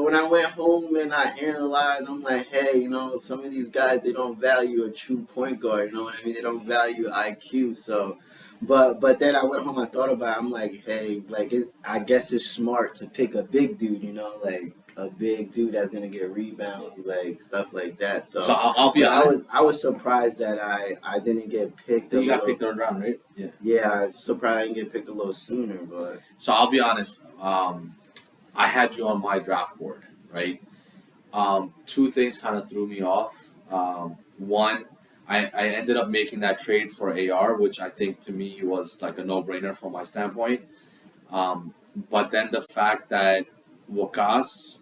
Speaker 3: when I went home and I analyzed, I'm like, hey, some of these guys, they don't value a true point guard. You know what I mean? They don't value IQ. So, but then I went home. I thought about it. I'm like, hey, like I guess it's smart to pick a big dude. Like a big dude that's gonna get rebounds, like stuff like that.
Speaker 2: So I'll be honest.
Speaker 3: I was surprised that I didn't get picked.
Speaker 2: You got picked third round, right? Yeah.
Speaker 3: Yeah, I was surprised I didn't get picked a little sooner, but.
Speaker 2: So I'll be honest. I had you on my draft board, right? Two things kind of threw me off. One, I ended up making that trade for AR, which I think to me was like a no-brainer from my standpoint. But then the fact that Wakas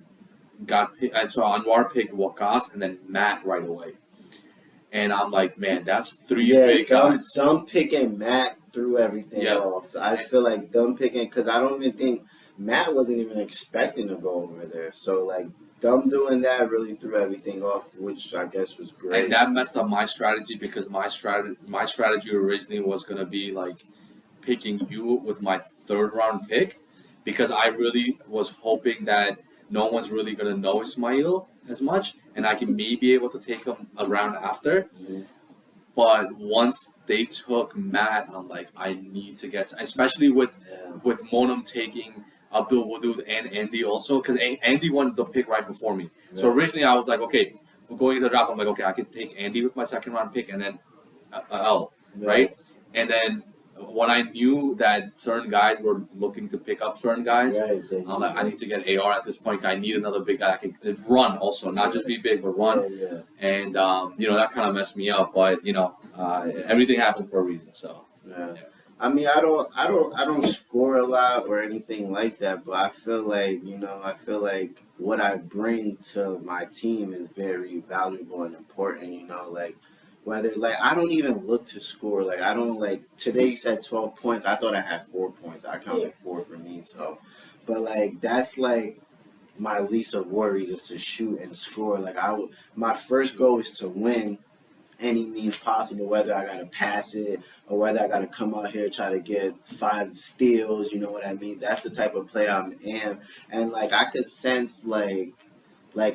Speaker 2: got picked, and so Anwar picked Wakas and then Matt right away. And I'm like, man, that's three big guys.
Speaker 3: Dumb picking Matt threw everything off. I feel like dumb picking, because I don't even think Matt wasn't even expecting to go over there. So, like, dumb doing that really threw everything off, which I guess was great.
Speaker 2: And that messed up my strategy because my strategy originally was going to be, like, picking you with my third round pick because I really was hoping that no one's really going to know Ismail as much, and I can maybe able to take him around after.
Speaker 3: Mm-hmm.
Speaker 2: But once they took Matt, I'm like, I need to get, especially with Monum taking Abdul Wadud and Andy also, because Andy wanted the pick right before me. Yeah. So originally I was like, okay, going into the draft, I'm like, okay, I can take Andy with my second round pick and then L, right? And then when I knew that certain guys were looking to pick up certain guys, I'm like, I need to get AR at this point. I need another big guy that can run also, not just be big, but run.
Speaker 3: Yeah.
Speaker 2: And, that kind of messed me up. But, everything happens for a reason. So,
Speaker 3: yeah. I mean, I don't score a lot or anything like that, but I feel like what I bring to my team is very valuable and important, like, whether, like, I don't even look to score. Like, I don't, like, today you said 12 points. I thought I had 4 points. I counted 4 for me. So, but, like, that's, like, my least of worries is to shoot and score. Like, my first goal is to win any means possible, whether I got to pass it or whether I got to come out here try to get 5 steals. You know what I mean? That's the type of player I am. And, like, I could sense, like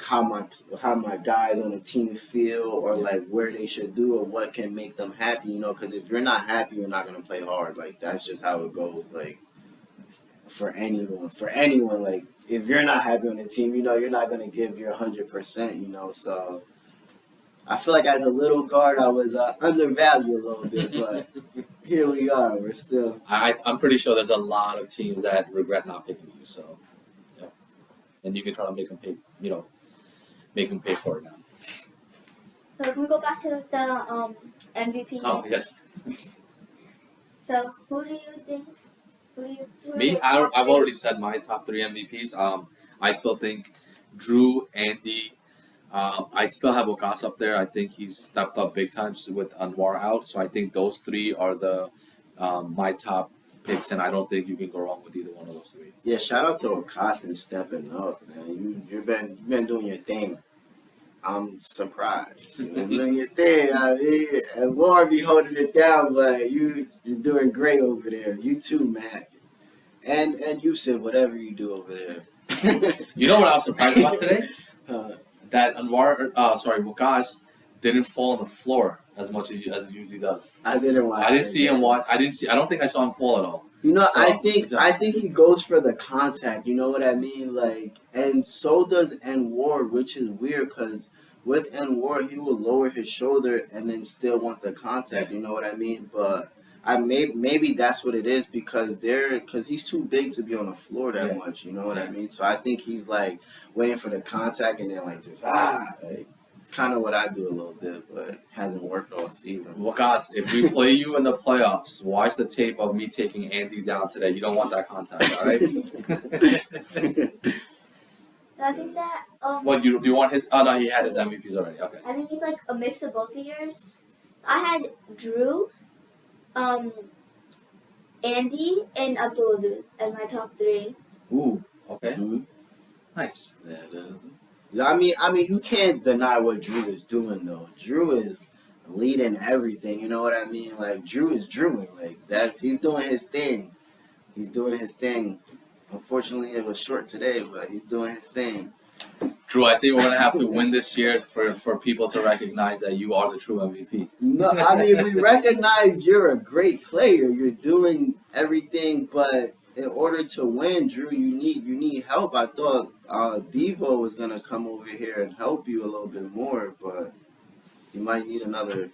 Speaker 3: how my guys on the team feel or like where they should do or what can make them happy, because if you're not happy, you're not going to play hard. Like, that's just how it goes, like, for anyone, like, if you're not happy on the team, you're not going to give your 100%, so I feel like as a little guard, I was undervalued a little bit, but here we are, we're still.
Speaker 2: I'm pretty sure there's a lot of teams that regret not picking you, so, yeah. And you can try to make them pay, make them pay for it now.
Speaker 1: So can we go back to the MVP?
Speaker 2: Oh, yes.
Speaker 1: So who do you think?
Speaker 2: Me? I've already said my top 3 MVPs. I still think Drew, Andy. I still have Okas up there. I think he's stepped up big time with Anwar out. So I think those 3 are my top picks, and I don't think you can go wrong with either one of those 3.
Speaker 3: Yeah, shout out to Okas stepping up, man. You've been doing your thing. I'm surprised. You've been doing your thing. I mean, and Warren be holding it down, but you're doing great over there. You too, Matt. And Yusuf, whatever you do over there.
Speaker 2: You know what I was surprised about today? That Wakas didn't fall on the floor as much as he usually does.
Speaker 3: I didn't watch.
Speaker 2: I didn't see him watch. I don't think I saw him fall at all.
Speaker 3: I think he goes for the contact. You know what I mean? Like, and so does Anwar, which is weird because with Anwar, he will lower his shoulder and then still want the contact. You know what I mean? But maybe that's what it is because he's too big to be on the floor that much. You know what I mean? So I think he's like waiting for the contact and then like just like. Kind of what I do a little bit, but hasn't worked all season.
Speaker 2: Wakas, if we play you in the playoffs, watch the tape of me taking Andy down today. You don't want that contact, all right?
Speaker 1: I think that.
Speaker 2: What do you want his? Oh no, he had his MVPs already. Okay.
Speaker 1: I think it's like a mix of both of yours. So I had Drew, Andy and Abdul as my top 3.
Speaker 2: Ooh, okay,
Speaker 3: Mm-hmm.
Speaker 2: nice.
Speaker 3: Yeah, it is. Yeah, I mean, you can't deny what Drew is doing though. Drew is leading everything. You know what I mean? Like Drew is Drewing. Like he's doing his thing. He's doing his thing. Unfortunately, it was short today, but he's doing his thing.
Speaker 2: Drew, I think we're gonna have to win this year for people to recognize that you are the true MVP.
Speaker 3: No, I mean we recognize you're a great player. You're doing everything, but in order to win, Drew, you need help. I thought Devo was gonna come over here and help you a little bit more, but you might need another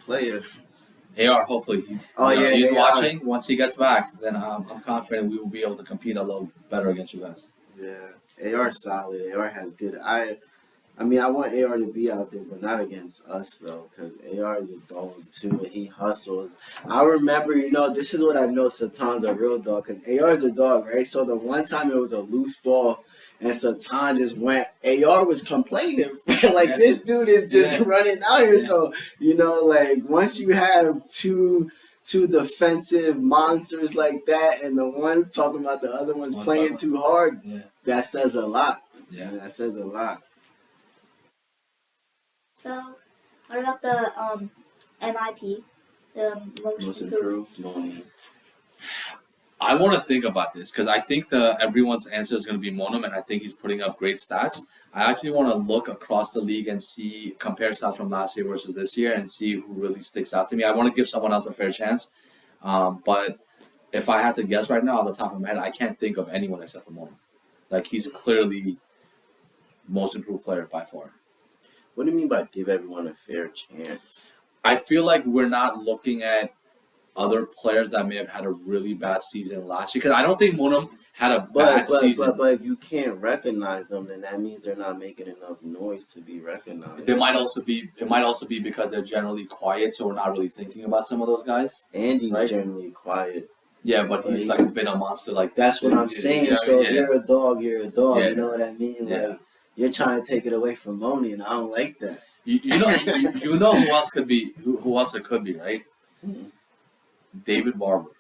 Speaker 3: player.
Speaker 2: AR, hopefully he's he's watching. Once he gets back, then I'm confident we will be able to compete a little better against you guys.
Speaker 3: Yeah, AR solid. AR has good. I mean, I want AR to be out there, but not against us though, because AR is a dog too, and he hustles. I remember, this is what I know. Satan's a real dog, because AR is a dog, right? So the one time it was a loose ball, and Satan just went. AR was complaining, like this dude is just running out here. So like once you have two defensive monsters like that, and the ones talking about the other ones playing too hard, that says a lot.
Speaker 2: Yeah,
Speaker 3: that says a lot.
Speaker 1: So, what about the MIP, the most improved?
Speaker 2: I want to think about this because I think everyone's answer is going to be Monum, and I think he's putting up great stats. I actually want to look across the league and compare stats from last year versus this year and see who really sticks out to me. I want to give someone else a fair chance, but if I had to guess right now, off the top of my head, I can't think of anyone except for Monum. Like he's clearly most improved player by far.
Speaker 3: What do you mean by give everyone a fair chance?
Speaker 2: I feel like we're not looking at other players that may have had a really bad season last year. Because I don't think Monum had a bad season.
Speaker 3: But if you can't recognize them, then that means they're not making enough noise to be recognized.
Speaker 2: It might also be because they're generally quiet, so we're not really thinking about some of those guys.
Speaker 3: Andy's generally quiet.
Speaker 2: Yeah, but he's like been a monster. Like
Speaker 3: that's what I'm saying. So if you're a dog, you're a dog. Yeah. You know what I mean? Like you're trying to take it away from Moni, and I don't like that.
Speaker 2: You know who else could be? Who else it could be, right? Mm-hmm. David Barber.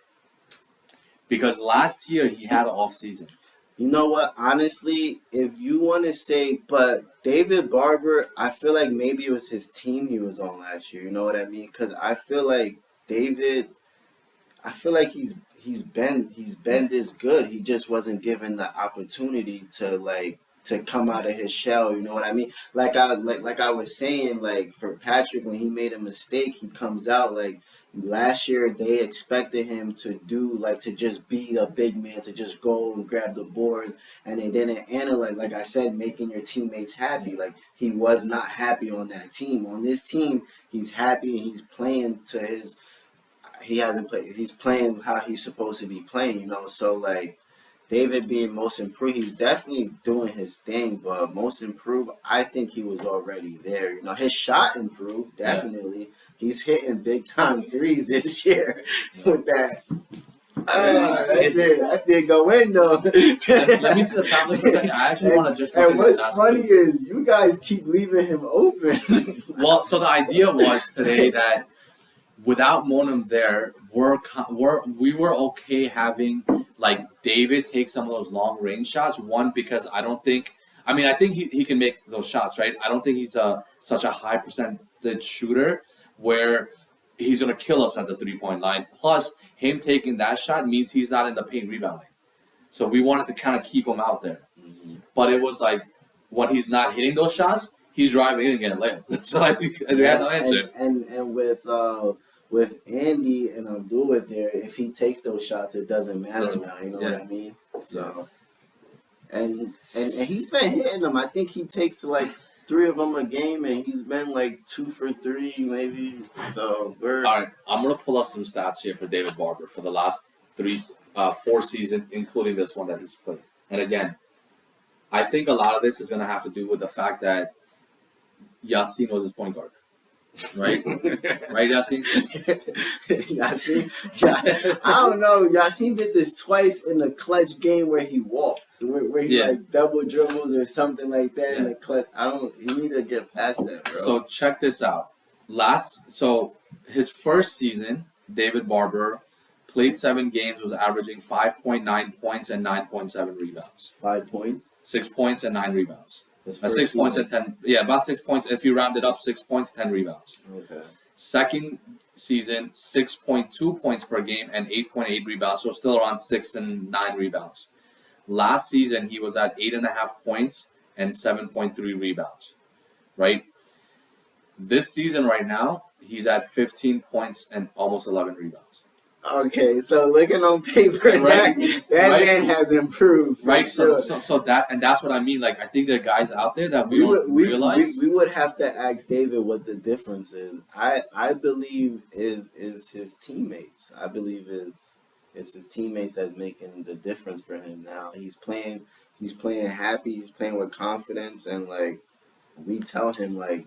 Speaker 2: Because last year he had an off season.
Speaker 3: You know what? Honestly, if you want to say, but David Barber, I feel like maybe it was his team he was on last year. You know what I mean? Because I feel like David, he's been this good. He just wasn't given the opportunity to come out of his shell. You know what I mean? Like I was saying, like for Patrick, when he made a mistake, he comes out like. Last year, they expected him to to just be a big man, to just go and grab the boards, and they didn't analyze, like I said, making your teammates happy. Like, he was not happy on that team. On this team, he's happy, and he's playing he's playing how he's supposed to be playing, So, like, David being most improved, he's definitely doing his thing, but most improved, I think he was already there. His shot improved, definitely. Yeah. He's hitting big time threes this year with that. That did go in though.
Speaker 2: Let me see the tablet for a second. I actually want to just.
Speaker 3: And what's funny is you guys keep leaving him open.
Speaker 2: Well, so the idea was today that without Monum there, we were okay having like David take some of those long range shots. One, because I think he can make those shots, right? I don't think he's such a high percentage shooter where he's going to kill us at the 3-point line. Plus, him taking that shot means he's not in the paint rebounding. So we wanted to kind of keep him out there. Mm-hmm. But it was like, when he's not hitting those shots, he's driving in and getting layup. So we had no answer.
Speaker 3: And with Andy and Abdul there, if he takes those shots, it doesn't matter now. You know what I mean? So, and he's been hitting them. I think he takes like 3 of them a game, and he's been like 2 for 3 maybe. So all
Speaker 2: right. I'm gonna pull up some stats here for David Barber for the last 4 seasons, including this one that he's played. And again, I think a lot of this is gonna have to do with the fact that Yassine was his point guard. Right? Right, Yassine?
Speaker 3: Yassine? Yeah. I don't know. Yassine did this twice in the clutch game where he walks, where he like double dribbles or something like that in the clutch. You need to get past that, bro.
Speaker 2: So check this out. So his first season, David Barber, played 7 games, was averaging 5.9 points and 9.7 rebounds.
Speaker 3: 5 points.
Speaker 2: 6 points and 9 rebounds.
Speaker 3: That's
Speaker 2: 6 points and 10. Yeah, about 6 points. If you round it up, 6 points, 10 rebounds.
Speaker 3: Okay.
Speaker 2: Second season, 6.2 points per game and 8.8 rebounds, so still around 6 and 9 rebounds. Last season, he was at 8.5 points and 7.3 rebounds, right? This season, right now, he's at 15 points and almost 11 rebounds.
Speaker 3: Okay, so looking on paper,
Speaker 2: Right.
Speaker 3: that
Speaker 2: Right.
Speaker 3: man has improved. For
Speaker 2: Right,
Speaker 3: sure.
Speaker 2: so that's what I mean. Like, I think there are guys out there that we don't realize.
Speaker 3: We would have to ask David what the difference is. I believe is his teammates. I believe it's his teammates that's making the difference for him now. He's playing happy, he's playing with confidence, and like we tell him like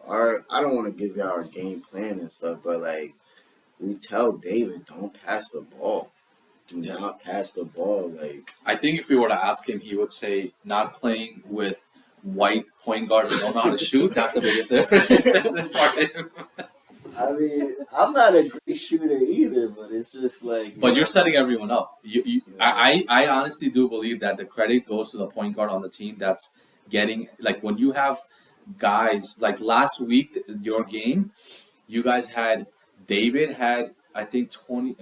Speaker 3: our I don't want to give you our game plan and stuff, but like we tell David, don't pass the ball. Do not pass the ball. Like
Speaker 2: I think if we were to ask him, he would say not playing with white point guards that don't know how to shoot. That's the biggest difference.
Speaker 3: I mean, I'm not a great shooter either, but it's just like.
Speaker 2: But you're setting everyone up. I honestly do believe that the credit goes to the point guard on the team that's getting, like, when you have guys, like last week, your game, you guys had, David had, I think, 20,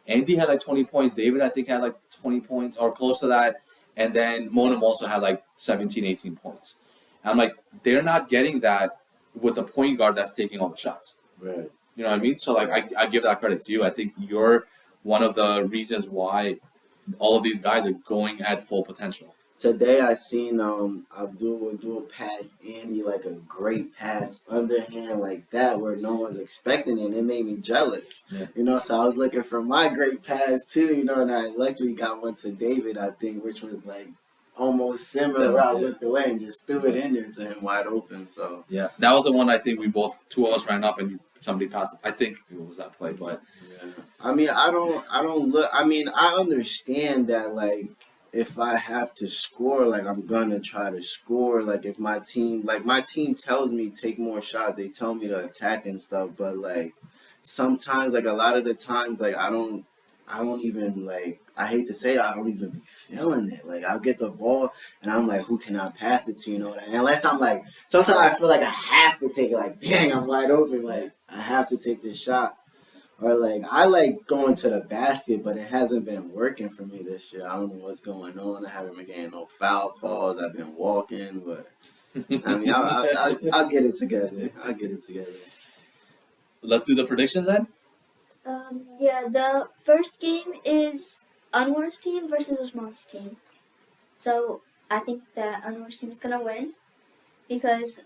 Speaker 2: Andy had like 20 points, David, I think, had like 20 points or close to that, and then Monum also had like 17, 18 points. And I'm like, they're not getting that with a point guard that's taking all the shots.
Speaker 3: Right.
Speaker 2: You know what I mean? So, like, I give that credit to you. I think you're one of the reasons why all of these guys are going at full potential.
Speaker 3: Today I seen Abdul do a pass Andy, like a great pass, underhand like that, where no one's expecting it. It made me jealous.
Speaker 2: Yeah.
Speaker 3: You know, so I was looking for my great pass too, you know, and I luckily got one to David, I think, which was like almost similar where I looked away and just threw it in there to him wide open. So
Speaker 2: Yeah, that was the one I think two of us ran up and somebody passed it. I think it was that play, but
Speaker 3: yeah. I mean, I don't look. I mean, I understand that, like, if I have to score, like, I'm gonna try to score. Like, if my team tells me take more shots, they tell me to attack and stuff. But like, sometimes, like, a lot of the times, like, I don't even, like, I hate to say it, I don't even be feeling it. Like, I'll get the ball and I'm like, who can I pass it to? You know what I mean? Unless I'm like, sometimes I feel like I have to take it. Like, dang, I'm wide open. Like, I have to take this shot. Or like, I like going to the basket, but it hasn't been working for me this year. I don't know what's going on. I haven't been getting no foul calls. I've been walking, but I mean, I'll get it together. I'll get it together.
Speaker 2: let's do the predictions then.
Speaker 1: Yeah, the first game is Anwar's team versus Usman's team. So I think that Anwar's team is gonna win because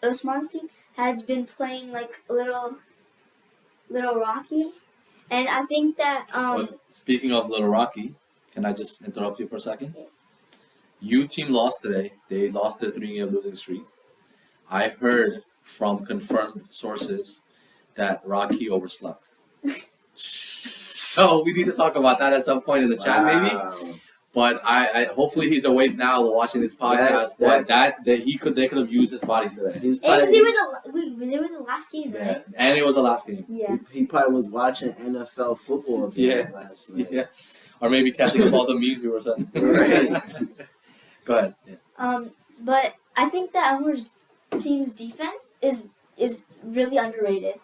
Speaker 1: Usman's team has been playing like a little rocky, and I think that
Speaker 2: But speaking of Little Rocky, can I just interrupt you for a second? U team lost today. They lost their 3-game losing streak. I heard from confirmed sources that Rocky overslept. So we need to talk about that at some point in the chat, maybe. But I hopefully he's awake now watching this podcast. They could have used his body today.
Speaker 1: and they were the last game, right?
Speaker 2: Yeah, and it was the last game.
Speaker 1: Yeah.
Speaker 3: He probably was watching NFL football games last night.
Speaker 2: Yeah, or maybe catching up all the memes we were sending.
Speaker 3: Right.
Speaker 2: Go ahead. Yeah.
Speaker 1: But I think that Anwar's team's defense is really underrated.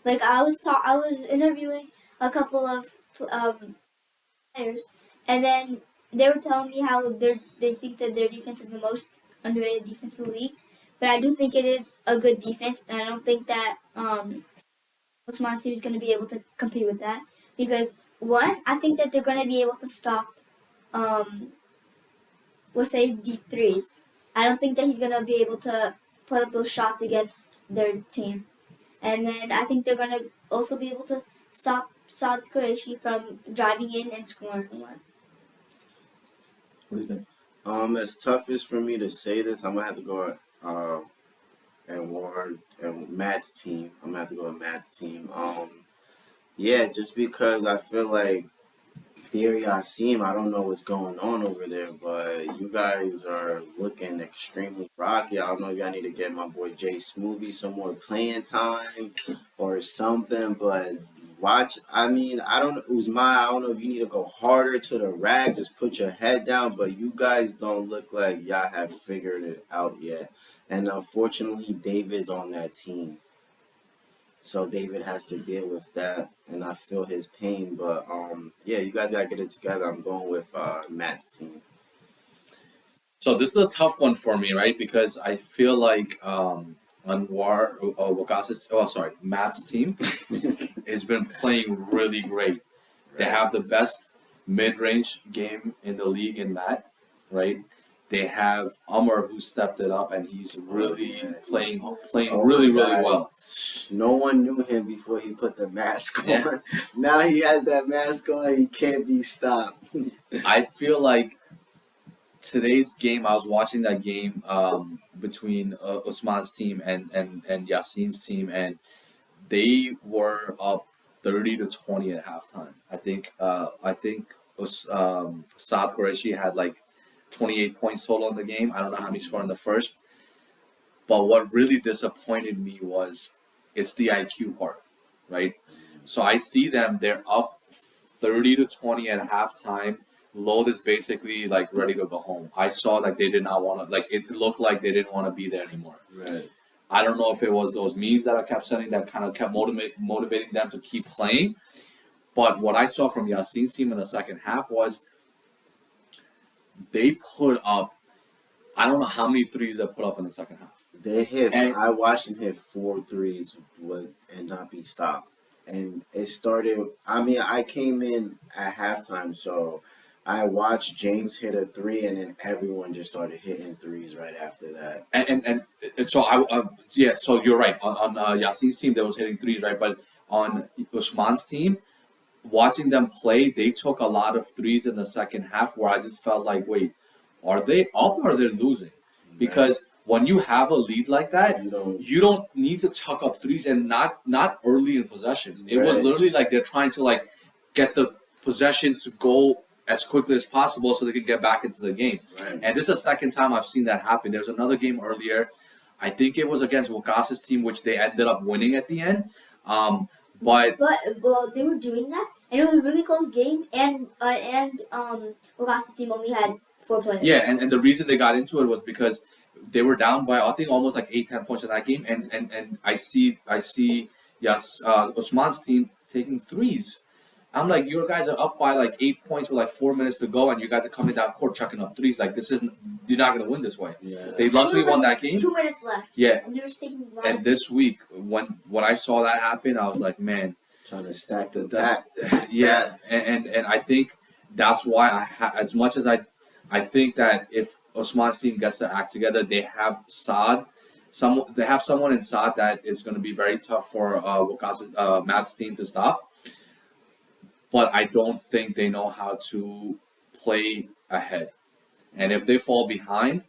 Speaker 1: Like I was interviewing a couple of players, and then they were telling me how they think that their defense is the most underrated defense in the league. But I do think it is a good defense, and I don't think that Usman's team is going to be able to compete with that. Because one, I think that they're going to be able to stop Wasey's deep threes. I don't think that he's going to be able to put up those shots against their team. And then I think they're going to also be able to stop Saad Qureshi from driving in and scoring one.
Speaker 2: What do you think?
Speaker 3: As tough as for me to say this, I'm gonna have to go and Ward and Matt's team. I'm gonna have to go with Matt's team. Yeah, just because I feel like Dear Yasim, I don't know what's going on over there, but you guys are looking extremely rocky. I don't know if y'all need to get my boy Jay Smoothie some more playing time or something, but watch. I mean, I don't, Uzma, I don't know if you need to go harder to the rack, just put your head down, but you guys don't look like y'all have figured it out yet. And unfortunately, David's on that team. So David has to deal with that, and I feel his pain. But yeah, you guys gotta get it together. I'm going with Matt's team.
Speaker 2: So this is a tough one for me, right? Because I feel like Anwar Wakasa's, oh sorry, Matt's team has been playing really great. They have the best mid-range game in the league in Matt, right? They have Umar who stepped it up and he's really playing really well.
Speaker 3: No one knew him before he put the mask on.
Speaker 2: Yeah.
Speaker 3: Now he has that mask on. He can't be stopped.
Speaker 2: I feel like today's game, I was watching that game between Usman's team and Yasin's team, and they were up 30-20 at halftime. I think Saad Qureshi had like 28 points total in the game. I don't know how many scored in the first, but what really disappointed me was it's the IQ part, right? So I see them; they're up 30-20 at halftime. Load is basically like ready to go home. I saw like they did not want to, like it looked like they didn't want to be there anymore.
Speaker 3: Right.
Speaker 2: I don't know if it was those memes that I kept sending that kind of kept motivating them to keep playing. But what I saw from Yasin's team in the second half was they put up, I don't know how many threes they put up in the second half.
Speaker 3: They hit.
Speaker 2: And-
Speaker 3: I watched them hit 4 threes and not be stopped. And it started. I mean, I came in at halftime, so I watched James hit a 3, and then everyone just started hitting threes right after that.
Speaker 2: And so yeah, so you're right. On Yasin's team, they was hitting threes, right? But on Usman's team, watching them play, they took a lot of threes in the second half where I just felt like, wait, are they up or are they losing? Because when you have a lead like that, you don't need to tuck up threes, and not early in possessions. It was literally like they're trying to like get the possessions to go as quickly as possible so they can get back into the game.
Speaker 3: Right.
Speaker 2: And this is the second time I've seen that happen. There was another game earlier. I think it was against Wakasa's team, which they ended up winning at the end. But
Speaker 1: well, they were doing that, and it was a really close game. And Wakasa's team only had 4 players.
Speaker 2: yeah, and the reason they got into it was because they were down by I think almost like 8-10 points in that game, and I see Usman's team taking threes. I'm like, you guys are up by like 8 points with like 4 minutes to go, and you guys are coming down court chucking up threes. Like this isn't. You're not gonna win this way.
Speaker 3: Yeah.
Speaker 2: They luckily won that game.
Speaker 1: 2 minutes left.
Speaker 2: Yeah.
Speaker 1: And they were taking.
Speaker 2: And this week, when I saw that happen, I was like, man,
Speaker 3: Trying to stack the
Speaker 2: yeah.
Speaker 3: stats.
Speaker 2: And I think that's why as much as I think that if Osman's team gets their act together, they have Saad. They have someone in Saad that is going to be very tough for Matt's team to stop. But I don't think they know how to play ahead. And if they fall behind,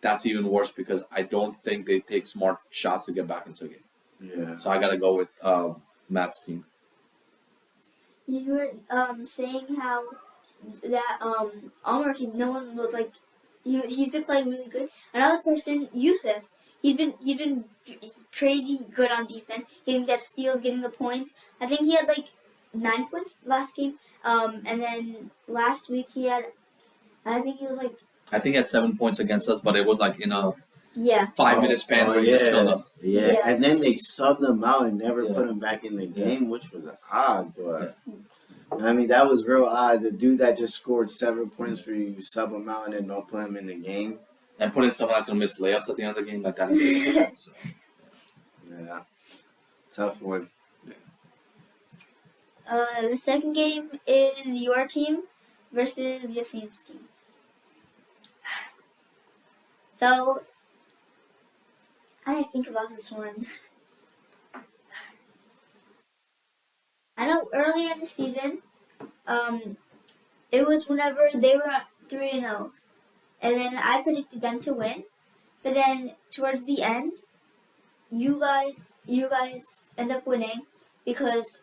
Speaker 2: that's even worse because I don't think they take smart shots to get back into the game.
Speaker 3: Yeah.
Speaker 2: So I got to go with Matt's team.
Speaker 1: You were saying how that Omar team, no one was like he's been playing really good. Another person, Yusuf, he's been crazy good on defense, getting that steals, getting the points. I think he had like 9 points last game. And then last week he had, I think he was like.
Speaker 2: I think he had 7 points against us, but it was like in a 5-minute span where he
Speaker 3: yeah.
Speaker 2: just killed us.
Speaker 3: Yeah. And then they subbed him out and never
Speaker 2: Yeah.
Speaker 3: put him back in the game, which was odd. But I mean, that was real odd. The dude that just scored 7 points for you, sub him out and then don't put him in the game.
Speaker 2: And put in someone that's going to miss layups at the end of the game, like that. Makes sense, so.
Speaker 3: Yeah, tough one.
Speaker 1: The second game is your team versus Yasin's team. So, I didn't think about this one. I know earlier in the season, it was whenever they were 3-0, and then I predicted them to win. But then towards the end, you guys end up winning because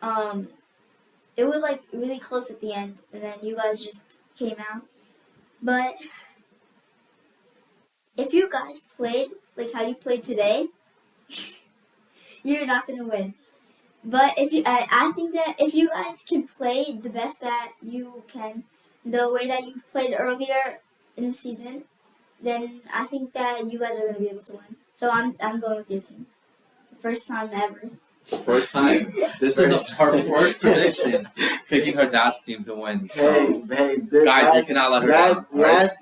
Speaker 1: it was like really close at the end, and then you guys just came out. But if you guys played like how you played today, you're not gonna win. But if you, I think that if you guys can play the best that you can, the way that you've played earlier in the season, then I think that you guys are gonna be able to win. So I'm going with your team. First time ever.
Speaker 2: First time. This is her first prediction, picking her dad's team to win. So, guys, you cannot let her down.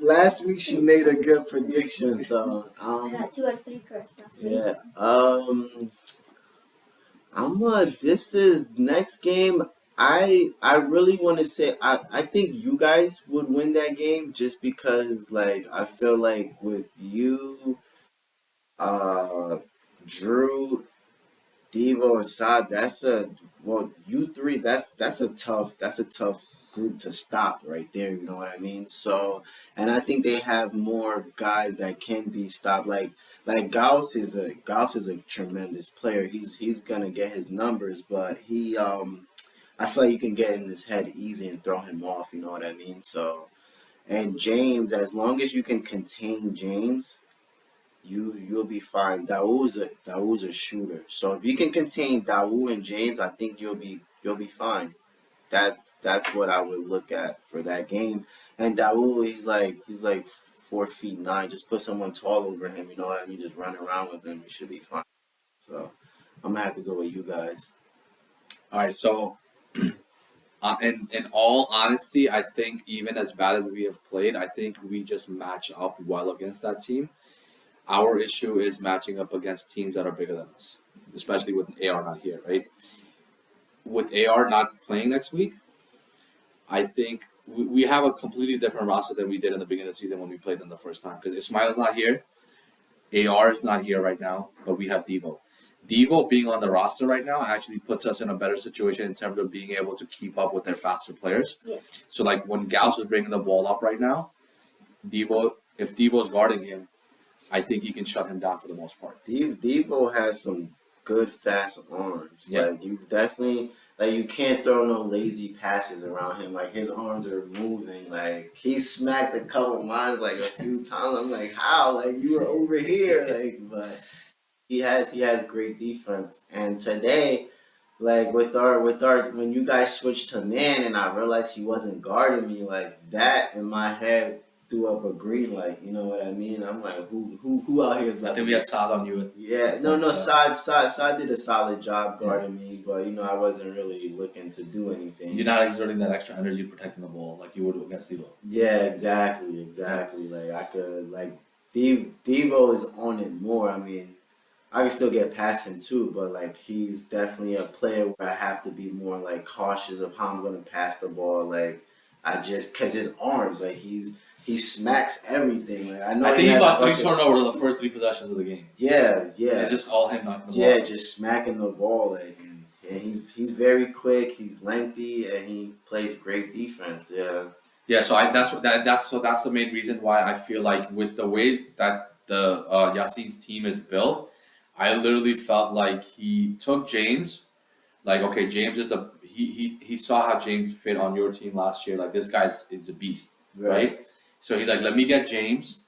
Speaker 3: Last week she made a good prediction. So
Speaker 1: I got 2 out of 3 correct last week.
Speaker 3: yeah. This is next game. I really want to say I think you guys would win that game just because like I feel like with you, Drew, Devo, and Saad, you three. That's a tough group to stop right there. You know what I mean? So, and I think they have more guys that can be stopped. Like Gauss is a tremendous player. He's gonna get his numbers, but I feel like you can get in his head easy and throw him off. You know what I mean? So, and James, as long as you can contain James, you'll be fine. Dawood's a shooter. So if you can contain Dawood and James, I think you'll be fine. That's what I would look at for that game. And Dawood, he's like 4'9". Just put someone tall over him. You know what I mean? Just run around with him. He should be fine. So I'm gonna have to go with you guys.
Speaker 2: All right, so in all honesty, I think even as bad as we have played, I think we just match up well against that team. Our issue is matching up against teams that are bigger than us, especially with AR not here, right? With AR not playing next week, I think we have a completely different roster than we did in the beginning of the season when we played them the first time. Because Ismail's not here, AR is not here right now, but we have Devo. Devo being on the roster right now actually puts us in a better situation in terms of being able to keep up with their faster players.
Speaker 1: Yeah.
Speaker 2: So like when Gauss is bringing the ball up right now, if Devo's guarding him, I think he can shut him down for the most part.
Speaker 3: Devo has some good fast arms.
Speaker 2: Yeah.
Speaker 3: Like you definitely you can't throw no lazy passes around him. Like his arms are moving. Like he smacked a couple of mine like a few times. I'm like, how? Like you were over here. Like, but he has great defense. And today, like with our when you guys switched to man and I realized he wasn't guarding me, like that in my head threw up a green light. You know what I mean? I'm like, who out here is about
Speaker 2: I think we had Saad on you.
Speaker 3: Yeah, no, Saad did a solid job guarding me, but I wasn't really looking to do anything.
Speaker 2: You're not exerting that extra energy protecting the ball like you would against Devo.
Speaker 3: Yeah, exactly. Like I could Devo is on it more. I mean, I can still get past him too, but like he's definitely a player where I have to be more like cautious of how I'm gonna pass the ball. Like cause his arms, like he smacks everything. Like I
Speaker 2: think he got 3 turnovers the first 3 possessions of the game.
Speaker 3: Yeah.
Speaker 2: It's just all him knocking the ball.
Speaker 3: Yeah, just smacking the ball. Like, and he's very quick. He's lengthy, and he plays great defense. Yeah.
Speaker 2: Yeah. So that's the main reason why I feel like with the way that the Yassine's team is built, I literally felt like he took James. Like, okay, James is he saw how James fit on your team last year. Like, this guy is a beast, right? So he's like, let me get James,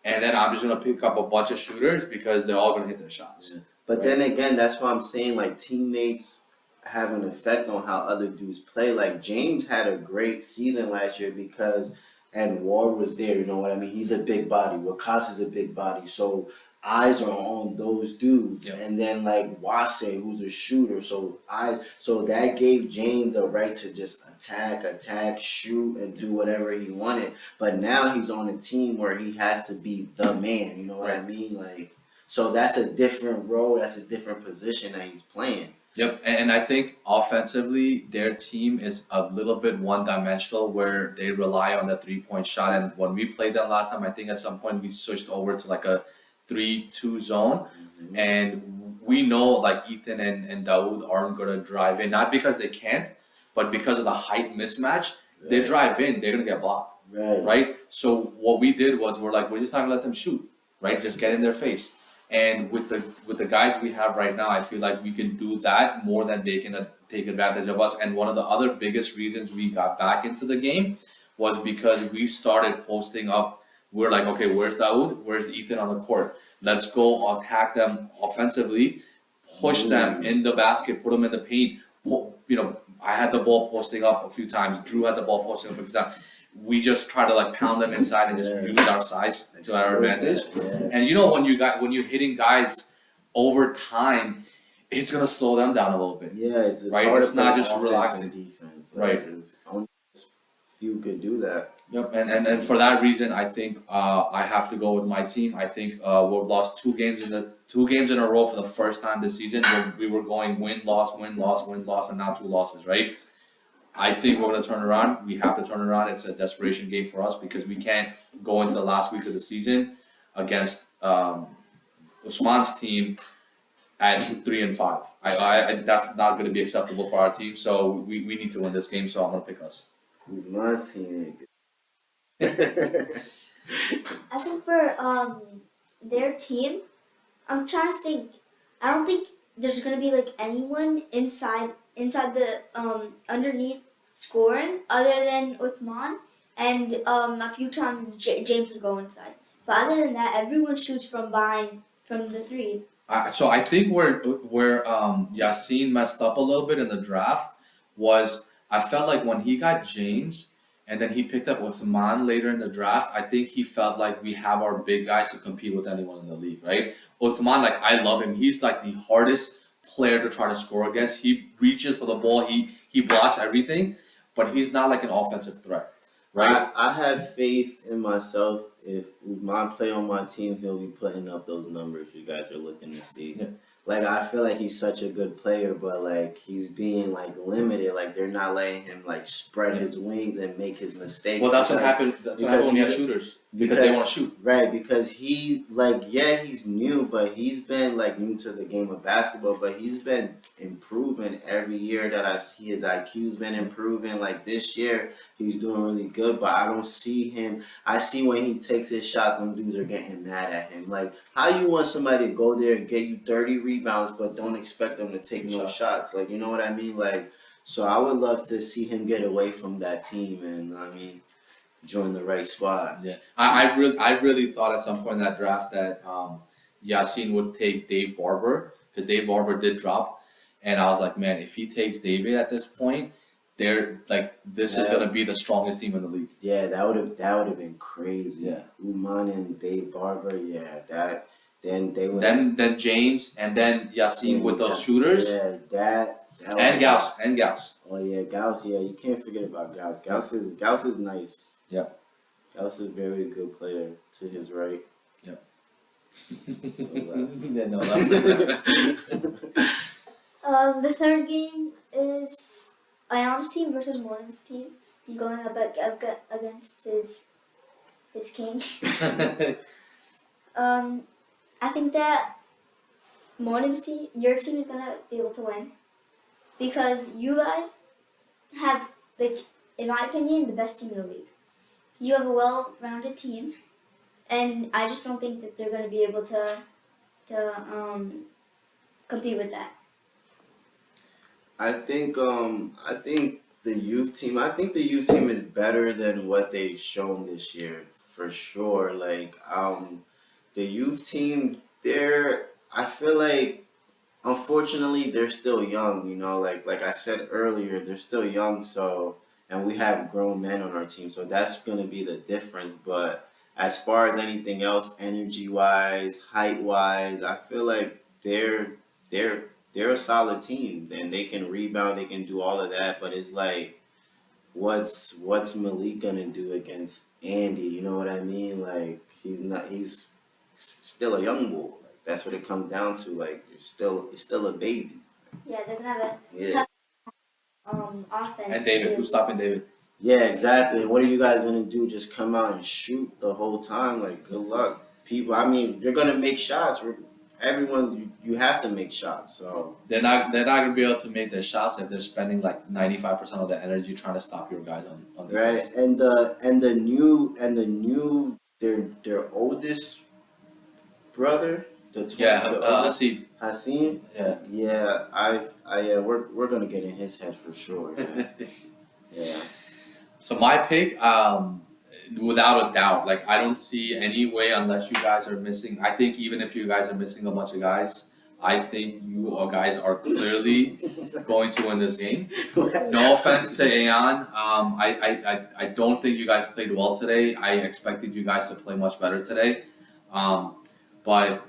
Speaker 2: and then I'm just gonna pick up a bunch of shooters because they're all gonna hit their shots.
Speaker 3: Yeah. But then again, that's why I'm saying like teammates have an effect on how other dudes play. Like James had a great season last year because and Ward was there. You know what I mean? He's a big body. Wakas is a big body, so eyes are on those dudes.
Speaker 2: Yep.
Speaker 3: And then like Wase, who's a shooter, so that gave James the right to just attack, shoot, and do whatever he wanted. But now he's on a team where he has to be the man. You know what I mean? Like, so that's a different role. That's a different position that he's playing.
Speaker 2: Yep, and I think offensively, their team is a little bit one-dimensional where they rely on the three-point shot. And when we played them last time, I think at some point we switched over to like a 3-2 zone. Mm-hmm. And we know like Ethan and Dawood aren't going to drive in, not because they can't, but because of the height mismatch. Right. They drive in, they're going to get blocked. Right? So what we did was we're just not going to let them shoot, right? Just get in their face. And with the guys we have right now, I feel like we can do that more than they can take advantage of us. And one of the other biggest reasons we got back into the game was because we started posting up. We're like, okay, where's Daoud? Where's Ethan on the court? Let's go attack them offensively, push them in the basket, put them in the paint. I had the ball posting up a few times. Drew had the ball posting up a few times. We just try to like pound them inside and just use our size to our advantage. And when you're hitting guys over time, it's gonna slow them down a little bit.
Speaker 3: Yeah, it's
Speaker 2: right.
Speaker 3: hard
Speaker 2: It's
Speaker 3: to
Speaker 2: not
Speaker 3: play
Speaker 2: just
Speaker 3: offense
Speaker 2: relaxing.
Speaker 3: and defense.
Speaker 2: Right.
Speaker 3: Only few could do that.
Speaker 2: Yep, and for that reason, I think I have to go with my team. I think we've lost 2 games in a row for the first time this season. We were going win loss, and now 2 losses. Right. I think we're gonna turn around. We have to turn around. It's a desperation game for us because we can't go into the last week of the season against Usman's team at 3-5. I that's not gonna be acceptable for our team. So we need to win this game. So I'm gonna pick us.
Speaker 3: Usman's team.
Speaker 1: I think for their team, I'm trying to think. I don't think there's gonna be like anyone inside the underneath scoring other than Uthman, and a few times James will go inside. But other than that, everyone shoots from behind from the 3.
Speaker 2: So I think where Yassine messed up a little bit in the draft was I felt like when he got James and then he picked up Uthman later in the draft, I think he felt like we have our big guys to compete with anyone in the league, right? Uthman, like I love him. He's like the hardest player to try to score against. He reaches for the ball, he blocks everything, but he's not like an offensive threat, right?
Speaker 3: I have faith in myself. If Uthman play on my team, he'll be putting up those numbers you guys are looking to see.
Speaker 2: Yeah.
Speaker 3: Like I feel like he's such a good player, but like he's being like limited. Like they're not letting him like spread his wings and make his mistakes.
Speaker 2: Well, that's what happened. That's what happened when you have shooters because they want to shoot.
Speaker 3: Right, because he's new, but he's been like new to the game of basketball, but he's been improving every year that I see. His IQ's been improving. Like this year, he's doing really good, but I don't see him. I see when he takes his shot, them dudes are getting mad at him. Like, how you want somebody to go there and get you 30 rebounds, but don't expect them to take no shots? Like, you know what I mean? Like, so I would love to see him get away from that team, and I mean, join the right squad.
Speaker 2: Yeah, I really thought at some point in that draft that Yassine would take Dave Barber because Dave Barber did drop, and I was like, man, if he takes David at this point, they're like this is gonna be the strongest team in the league.
Speaker 3: Yeah, that would have been crazy.
Speaker 2: Yeah,
Speaker 3: Uman and Dave Barber. Yeah, that then they would.
Speaker 2: Then James and then Yassine with those shooters.
Speaker 3: Yeah, that
Speaker 2: and Gauss.
Speaker 3: Oh yeah, Gauss. Yeah, you can't forget about Gauss. Gauss is nice.
Speaker 2: Yep.
Speaker 3: Gauss is a very good player to his right.
Speaker 2: Yep.
Speaker 3: Yeah, no,
Speaker 1: The third game is Ayan's team versus Morning's team. He's going up against his king. I think that Morning's team, your team is gonna be able to win because you guys have, like, in my opinion, the best team in the league. You have a well-rounded team, and I just don't think that they're gonna be able to compete with that.
Speaker 3: I think the youth team. I think the youth team is better than what they've shown this year for sure. Like the youth team, I feel like unfortunately they're still young. You know, like I said earlier, they're still young. So and we have grown men on our team, so that's gonna be the difference. But as far as anything else, energy wise, height wise, I feel like they're a solid team, and they can rebound, they can do all of that. But it's like, what's Malik gonna do against Andy? You know what I mean? Like he's still a young bull. Like, that's what it comes down to. Like you're still a baby.
Speaker 1: Yeah, they're gonna have a tough offense.
Speaker 2: And David, who's stopping David?
Speaker 3: Yeah, exactly. And what are you guys gonna do? Just come out and shoot the whole time? Like, good luck, people. I mean, you're gonna make shots. Everyone, you have to make shots. So
Speaker 2: they're not gonna be able to make their shots if they're spending like 95% of their energy trying to stop your guys on defense.
Speaker 3: Right, and the new their oldest brother,
Speaker 2: Hasib.
Speaker 3: Hasim.
Speaker 2: Yeah.
Speaker 3: Yeah, we're gonna get in his head for sure. Yeah.
Speaker 2: So my pick, without a doubt, like I don't see any way unless you guys are missing. I think even if you guys are missing a bunch of guys, I think you all guys are clearly going to win this game. No offense to Aeon, I don't think you guys played well today. I expected you guys to play much better today, but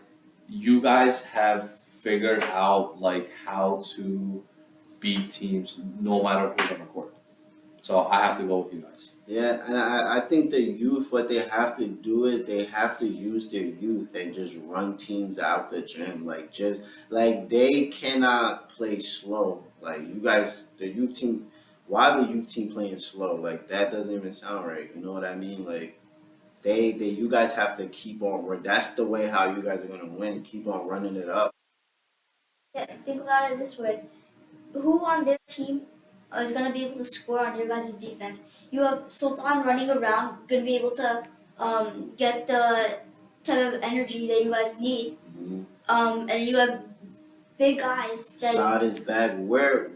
Speaker 2: you guys have figured out like how to beat teams no matter who's on the court. So I have to go with you guys.
Speaker 3: Yeah, and I think the youth, what they have to do is they have to use their youth and just run teams out the gym. Like they cannot play slow. Like you guys, the youth team, why the youth team playing slow? Like that doesn't even sound right. You know what I mean? Like you guys have to keep on running. That's the way how you guys are gonna win. Keep on running it up.
Speaker 1: Yeah, think about it this way. Who on their team is going to be able to score on your guys' defense? You have Sultan running around, going to be able to get the type of energy that you guys need.
Speaker 3: Mm-hmm.
Speaker 1: And you have big guys.
Speaker 3: Saad is back. We're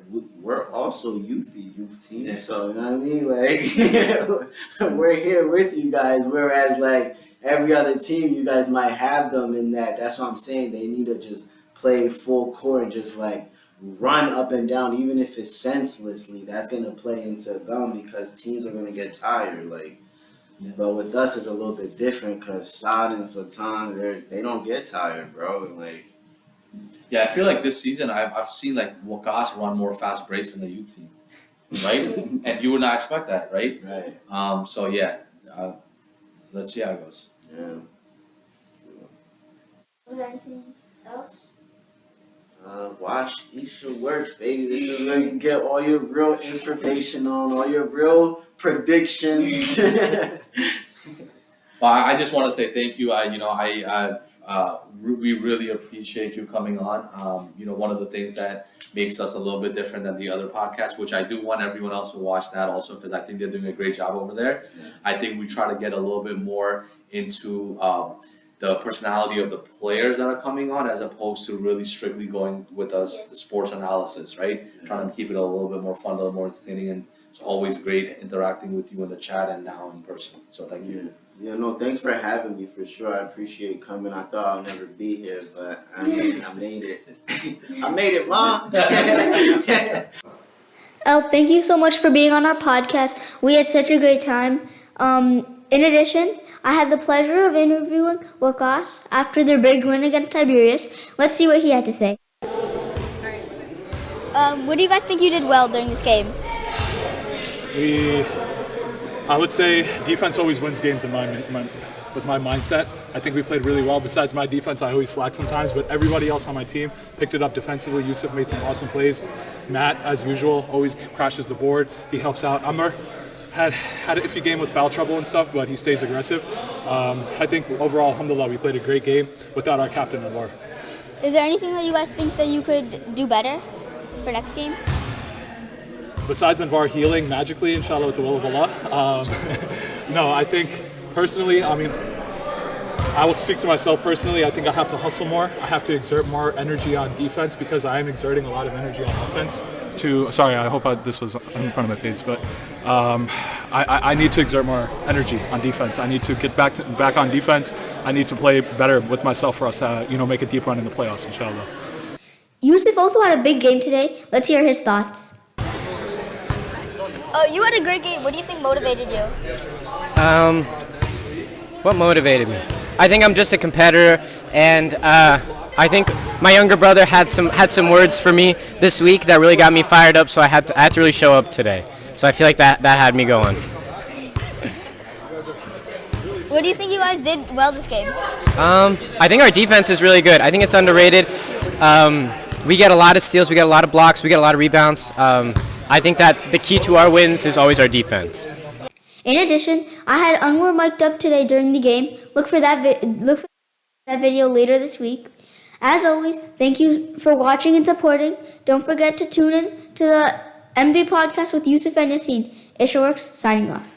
Speaker 3: also youth team,
Speaker 2: Yeah.
Speaker 3: so you know what I mean. Like we're here with you guys. Whereas like every other team, you guys might have them in that. That's what I'm saying. They need to just play full court and just like run up and down, even if it's senselessly. That's gonna play into them because teams are gonna get tired. Like, but with us, it's a little bit different because Saad and Sultan, they don't get tired, bro. And like.
Speaker 2: Yeah, I feel like this season I've seen like Wakash run more fast breaks than the youth team, right? And you would not expect that, right?
Speaker 3: Right.
Speaker 2: So yeah, let's see how it goes.
Speaker 3: Yeah.
Speaker 1: Was there anything else?
Speaker 3: Watch Isha Works, baby. This is where you get all your real information on all your real predictions.
Speaker 2: Well, I just want to say thank you. We really appreciate you coming on. One of the things that makes us a little bit different than the other podcasts, which I do want everyone else to watch that also because I think they're doing a great job over there.
Speaker 3: Yeah.
Speaker 2: I think we try to get a little bit more into the personality of the players that are coming on as opposed to really strictly going with us the sports analysis, right?
Speaker 3: Yeah.
Speaker 2: Trying to keep it a little bit more fun, a little more entertaining, and it's always great interacting with you in the chat and now in person. So thank you.
Speaker 3: Yeah, no, thanks for having me for sure. I appreciate coming. I thought I'll never be here, but I made it. I made it, Mom.
Speaker 1: El, thank you so much for being on our podcast. We had such a great time. In addition, I had the pleasure of interviewing Waqas after their big win against Tiberius. Let's see what he had to say. What do you guys think you did well during this game?
Speaker 5: I would say defense always wins games with my mindset. I think we played really well. Besides my defense, I always slack sometimes, but everybody else on my team picked it up defensively. Yusuf made some awesome plays. Matt, as usual, always crashes the board. He helps out. Amr had an iffy game with foul trouble and stuff, but he stays aggressive. I think overall, alhamdulillah, we played a great game without our captain Anwar.
Speaker 1: Is there anything that you guys think that you could do better for next game?
Speaker 5: Besides Anwar healing magically, inshallah, with the will of Allah. No, I think personally, I will speak to myself personally. I think I have to hustle more. I have to exert more energy on defense because I am exerting a lot of energy on offense. Sorry, I hope this was in front of my face, but I need to exert more energy on defense. I need to get back on defense. I need to play better with myself for us to make a deep run in the playoffs, inshallah.
Speaker 1: Yusuf also had a big game today. Let's hear his thoughts. Oh, you had a great game. What do you think motivated you?
Speaker 6: What motivated me? I think I'm just a competitor, and I think my younger brother had some words for me this week that really got me fired up. So I had to really show up today. So I feel like that had me going.
Speaker 1: What do you think you guys did well this game?
Speaker 6: I think our defense is really good. I think it's underrated. We get a lot of steals, we get a lot of blocks, we get a lot of rebounds. I think that the key to our wins is always our defense.
Speaker 1: In addition, I had Anwar mic'd up today during the game. Look for that video later this week. As always, thank you for watching and supporting. Don't forget to tune in to the MB podcast with Yusuf and Yassine. Isha Works, signing off.